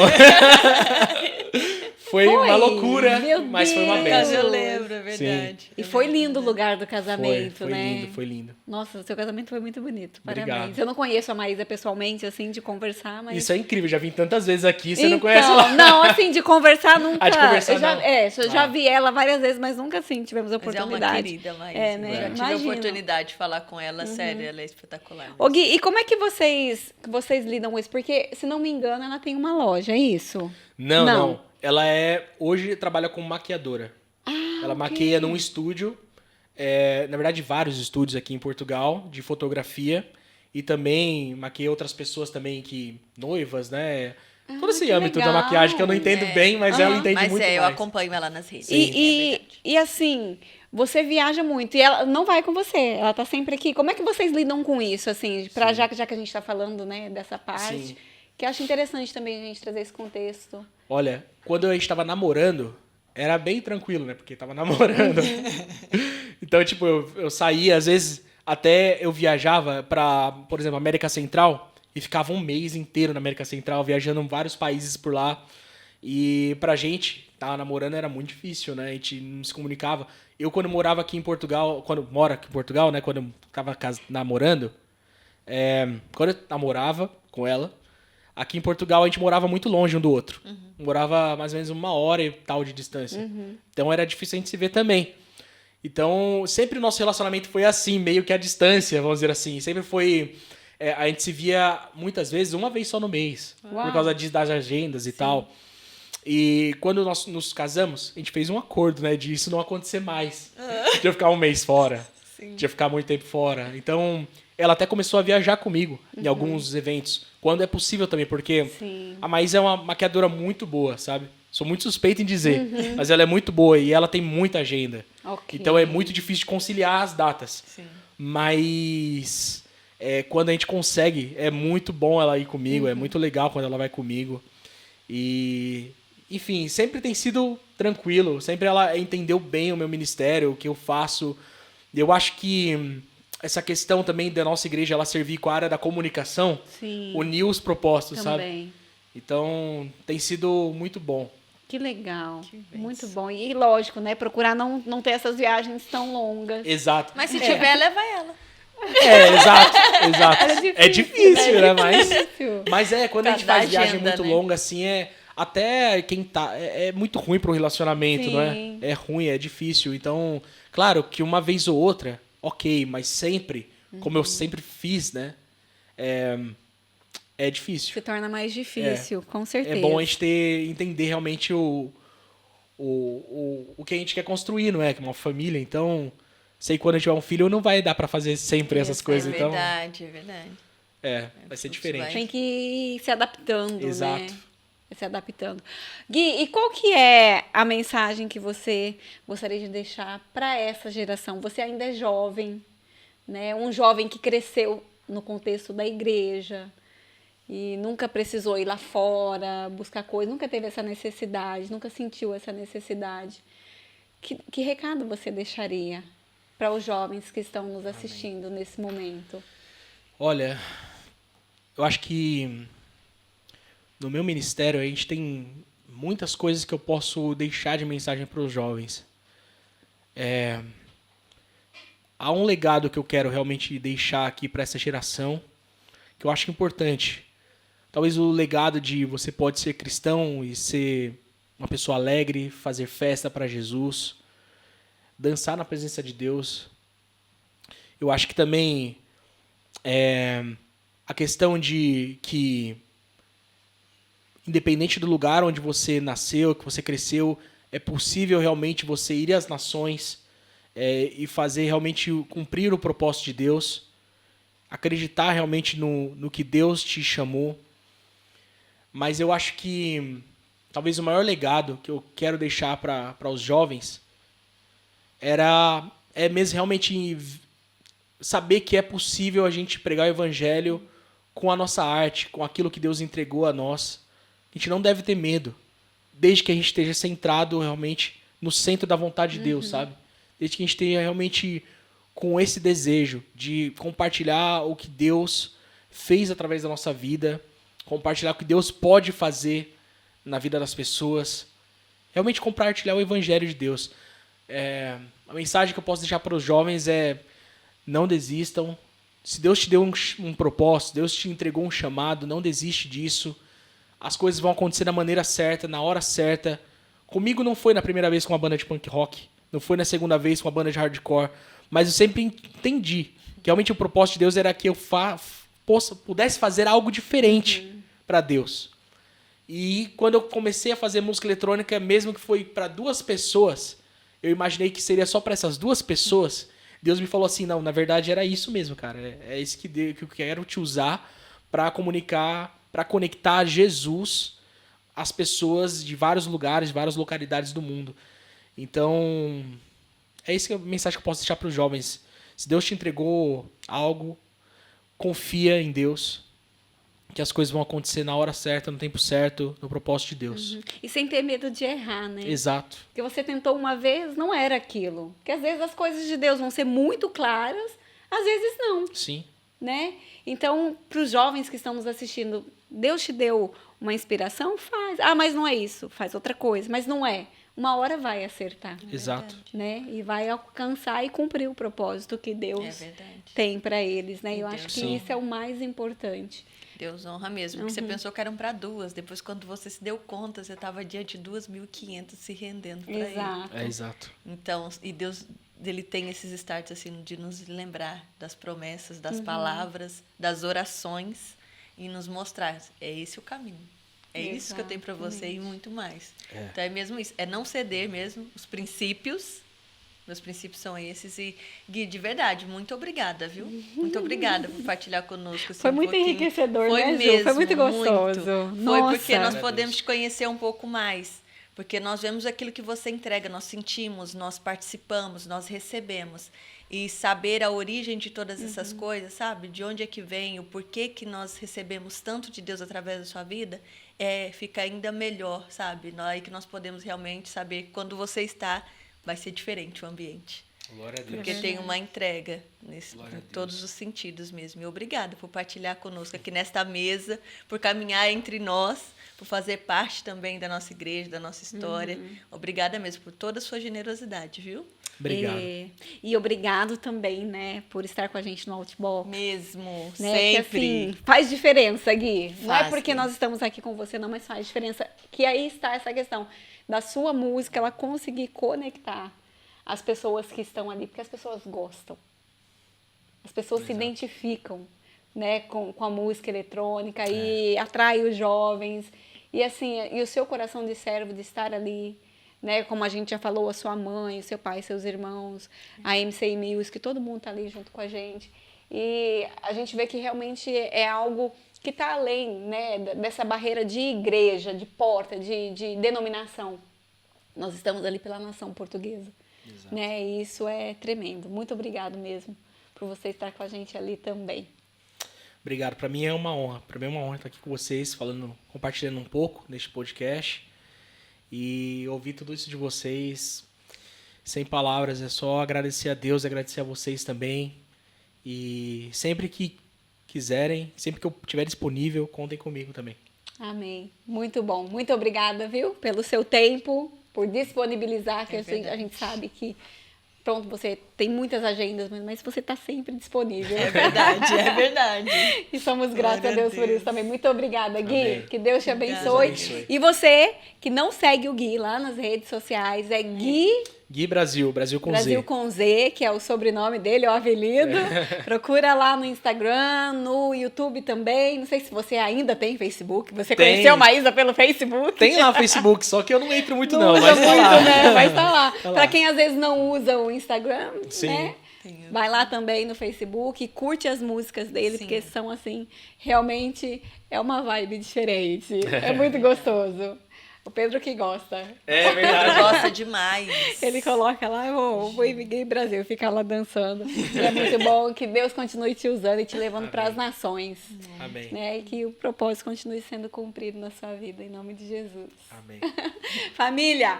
C: Foi uma loucura, mas foi uma bênção.
B: Eu lembro, é verdade.
A: E foi lindo o lugar do casamento,
C: foi
A: né?
C: Foi lindo.
A: Nossa, o seu casamento foi muito bonito. Parabéns.
C: Obrigado.
A: Eu não conheço a Maísa pessoalmente, assim, de conversar, mas...
C: Isso é incrível, já vim tantas vezes aqui, você não conhece
A: Então,
C: lá.
A: não, assim, de conversar nunca.
C: De conversar,
A: eu já,
C: não.
A: Eu já vi ela várias vezes, mas nunca, assim, tivemos a
B: Mas é
A: oportunidade.
B: uma querida, Maísa.
A: É, né?
B: Já tive a
A: Imagino.
B: oportunidade de falar com ela, sério, ela é espetacular.
A: Ô Gui, e como é que vocês lidam com isso? Porque, se não me engano, ela tem uma loja, é isso?
C: Não. Ela hoje trabalha como maquiadora. Ela maqueia num estúdio, na verdade vários estúdios aqui em Portugal, de fotografia. E também maqueia outras pessoas também, noivas, né? Todo esse âmbito da maquiagem que eu não entendo bem, mas ela entende muito mais.
B: Eu acompanho ela nas redes.
A: E assim, você viaja muito e ela não vai com você, ela tá sempre aqui. Como é que vocês lidam com isso, assim, já que a gente tá falando, né, dessa parte?
C: Sim.
A: Que eu acho interessante também a gente trazer esse contexto.
C: Olha, quando a gente tava namorando, era bem tranquilo, né? Porque tava namorando. Então, tipo, eu saía, às vezes, até eu viajava pra, por exemplo, América Central e ficava um mês inteiro na América Central, viajando em vários países por lá. E pra gente, tava namorando era muito difícil, né? A gente não se comunicava. Eu, quando morava aqui em Portugal, quando moro aqui em Portugal, né? Quando eu tava namorando, quando eu namorava com ela, aqui em Portugal a gente morava muito longe um do outro. Morava mais ou menos 1 hora e tal de distância. Então era difícil a gente se ver também. Então sempre o nosso relacionamento foi assim, meio que à distância, vamos dizer assim. Sempre foi... a gente se via muitas vezes, uma vez só no mês.
A: Uau.
C: Por causa das agendas e tal. E quando nós nos casamos, a gente fez um acordo, né? De isso não acontecer mais. De eu ficar um mês fora. De eu ficar muito tempo fora. Então... Ela até começou a viajar comigo em alguns eventos, quando é possível também, porque a Maísa é uma maquiadora muito boa, sabe? Sou muito suspeito em dizer, mas ela é muito boa e ela tem muita agenda. Então é muito difícil de conciliar as datas.
B: Sim.
C: Mas quando a gente consegue, é muito bom ela ir comigo, é muito legal quando ela vai comigo. E, enfim, sempre tem sido tranquilo, sempre ela entendeu bem o meu ministério, o que eu faço. Eu acho que... essa questão também da nossa igreja, ela servir com a área da comunicação, uniu os propósitos, sabe? Então, tem sido muito bom.
A: Que legal, muito bom. E lógico, né? Procurar não ter essas viagens tão longas.
C: Exato.
B: Mas se tiver, leva ela.
C: Exato. É difícil, né?
A: Difícil.
C: Mas quando a gente faz viagem
B: agenda,
C: muito
B: né?
C: longa, assim, até quem tá... É muito ruim pro relacionamento, não é? É ruim, é difícil. Então, claro que uma vez ou outra... Ok, mas sempre, como eu sempre fiz, né? É difícil.
A: Se torna mais difícil, com certeza.
C: É bom a gente entender realmente o que a gente quer construir, não é? Que é uma família, então... Sei que quando a gente tiver um filho, não vai dar pra fazer sempre essas coisas, então...
B: É verdade.
C: Vai ser diferente.
A: Tem que ir se adaptando,
C: Exato.
A: né? Se adaptando. Gui, e qual que é a mensagem que você gostaria de deixar para essa geração? Você ainda é jovem, né? Um jovem que cresceu no contexto da igreja e nunca precisou ir lá fora, buscar coisas, nunca teve essa necessidade, nunca sentiu essa necessidade. Que recado você deixaria para os jovens que estão nos assistindo nesse momento?
C: Olha, eu acho que no meu ministério, a gente tem muitas coisas que eu posso deixar de mensagem para os jovens. Há um legado que eu quero realmente deixar aqui para essa geração, que eu acho importante. Talvez o legado de você pode ser cristão e ser uma pessoa alegre, fazer festa para Jesus, dançar na presença de Deus. Eu acho que também a questão de que, independente do lugar onde você nasceu, que você cresceu, é possível realmente você ir às nações e fazer realmente cumprir o propósito de Deus, acreditar realmente no que Deus te chamou. Mas eu acho que talvez o maior legado que eu quero deixar para os jovens é mesmo realmente saber que é possível a gente pregar o evangelho com a nossa arte, com aquilo que Deus entregou a nós. A gente não deve ter medo, desde que a gente esteja centrado realmente no centro da vontade de Deus, sabe? Desde que a gente esteja realmente com esse desejo de compartilhar o que Deus fez através da nossa vida, compartilhar o que Deus pode fazer na vida das pessoas, realmente compartilhar o evangelho de Deus. A mensagem que eu posso deixar para os jovens é: não desistam. Se Deus te deu um propósito, Deus te entregou um chamado, não desiste disso. As coisas vão acontecer da maneira certa, na hora certa. Comigo não foi na primeira vez com uma banda de punk rock, não foi na segunda vez com uma banda de hardcore, mas eu sempre entendi que realmente o propósito de Deus era que eu pudesse fazer algo diferente para Deus. E quando eu comecei a fazer música eletrônica, mesmo que foi para 2 pessoas, eu imaginei que seria só para essas 2 pessoas. Deus me falou assim: não, na verdade era isso mesmo, cara. É isso que eu quero te usar para comunicar, para conectar Jesus às pessoas de vários lugares, de várias localidades do mundo. Então, é isso que a mensagem que eu posso deixar para os jovens. Se Deus te entregou algo, confia em Deus, que as coisas vão acontecer na hora certa, no tempo certo, no propósito de Deus.
A: E sem ter medo de errar, né?
C: Exato.
A: Porque você tentou uma vez, não era aquilo. Porque às vezes as coisas de Deus vão ser muito claras, às vezes não.
C: Sim.
A: Né? Então, para os jovens que estão nos assistindo, Deus te deu uma inspiração? Faz. Ah, mas não é isso. Faz outra coisa. Mas não é. Uma hora vai acertar.
C: Exato.
A: Né? E vai alcançar e cumprir o propósito que Deus tem para eles. Né? Eu acho que isso é o mais importante.
B: Deus honra mesmo, porque você pensou que eram para 2, depois quando você se deu conta, você estava diante de 2.500 se rendendo para Ele.
C: Exato.
B: Então, e Deus, Ele tem esses starts assim de nos lembrar das promessas, das palavras, das orações e nos mostrar, é esse o caminho. É isso que eu tenho para você e muito mais. Então é mesmo isso, é não ceder mesmo, os princípios. Meus princípios são esses. E, Gui, de verdade, muito obrigada, viu? Muito obrigada por partilhar conosco. Assim,
A: foi muito enriquecedor,
B: foi
A: né,
B: mesmo,
A: Ju? Foi muito gostoso.
B: Muito. Foi porque nós podemos te conhecer um pouco mais. Porque nós vemos aquilo que você entrega, nós sentimos, nós participamos, nós recebemos. E saber a origem de todas essas coisas, sabe? De onde é que vem, o porquê que nós recebemos tanto de Deus através da sua vida, fica ainda melhor, sabe? Aí que nós podemos realmente saber que quando você está, vai ser diferente o ambiente.
C: Glória a Deus.
B: Porque tem uma entrega em todos os sentidos mesmo. E obrigada por partilhar conosco aqui nesta mesa, por caminhar entre nós, por fazer parte também da nossa igreja, da nossa história. Obrigada mesmo por toda a sua generosidade, viu?
C: Obrigado.
A: E obrigado também, né, por estar com a gente no Outbox.
B: Mesmo,
A: né?
B: sempre.
A: Que, assim, faz diferença, Gui. Não é porque
B: Gui.
A: nós estamos aqui com você, não, mas faz diferença. Que aí está essa questão da sua música, ela conseguir conectar as pessoas que estão ali, porque as pessoas gostam. As pessoas se identificam, né, com a música eletrônica e atrai os jovens. E assim, e o seu coração de servo de estar ali, né, como a gente já falou, a sua mãe, o seu pai, seus irmãos, a MCI Music, todo mundo está ali junto com a gente. E a gente vê que realmente é algo que está além, né, dessa barreira de igreja, de porta, de denominação. Nós estamos ali pela nação portuguesa. Né? E isso é tremendo. Muito obrigado mesmo por você estar com a gente ali também.
C: Obrigado. Para mim é uma honra. Para mim é uma honra estar aqui com vocês, compartilhando um pouco neste podcast. E ouvir tudo isso de vocês, sem palavras, é só agradecer a Deus, agradecer a vocês também. E sempre que quiserem, sempre que eu estiver disponível, contem comigo também.
A: Amém. Muito bom. Muito obrigada, viu? Pelo seu tempo, por disponibilizar, que a gente sabe que pronto, você tem muitas agendas, mas você está sempre disponível.
B: É verdade, é verdade.
A: E somos gratos a Deus por isso também. Muito obrigada, Gui.
C: Amém.
A: Que Deus te
B: Obrigada.
A: abençoe. E você que não segue o Gui lá nas redes sociais, é Gui
C: Brasil com
A: Brasil
C: Z.
A: com Z, que é o sobrenome dele, é o apelido. Procura lá no Instagram, no YouTube também. Não sei se você ainda tem Facebook. Você
C: Tem.
A: conheceu a Maísa pelo Facebook?
C: Tem lá o Facebook, só que eu não entro muito
A: Não
C: não,
A: usa
C: mas tá
A: muito,
C: lá.
A: né? Mas tá lá.
C: Tá lá.
A: Pra quem às vezes não usa o Instagram,
C: Sim.
A: né? Vai lá também no Facebook, curte as músicas dele,
B: Sim.
A: porque são assim, realmente é uma vibe diferente. É muito gostoso. O Pedro que gosta.
C: É
B: Eu
C: verdade.
B: gosto demais.
A: Ele coloca lá, eu vou ir Gay Brasil, ficar lá dançando. E é muito bom, que Deus continue te usando e te levando para as nações.
C: Amém.
A: Né? E que o propósito continue sendo cumprido na sua vida, em nome de Jesus.
C: Amém.
A: Família,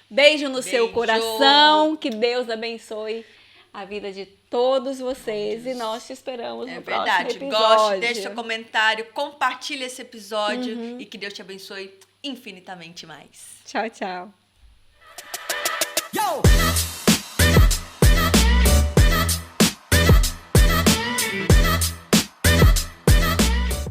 A: beijo no seu
B: Beijo.
A: coração, que Deus abençoe a vida de todos vocês e nós te esperamos
B: É
A: no
B: verdade.
A: próximo episódio.
B: Goste, deixe seu comentário, compartilhe esse episódio e que Deus te abençoe infinitamente mais.
A: Tchau, tchau.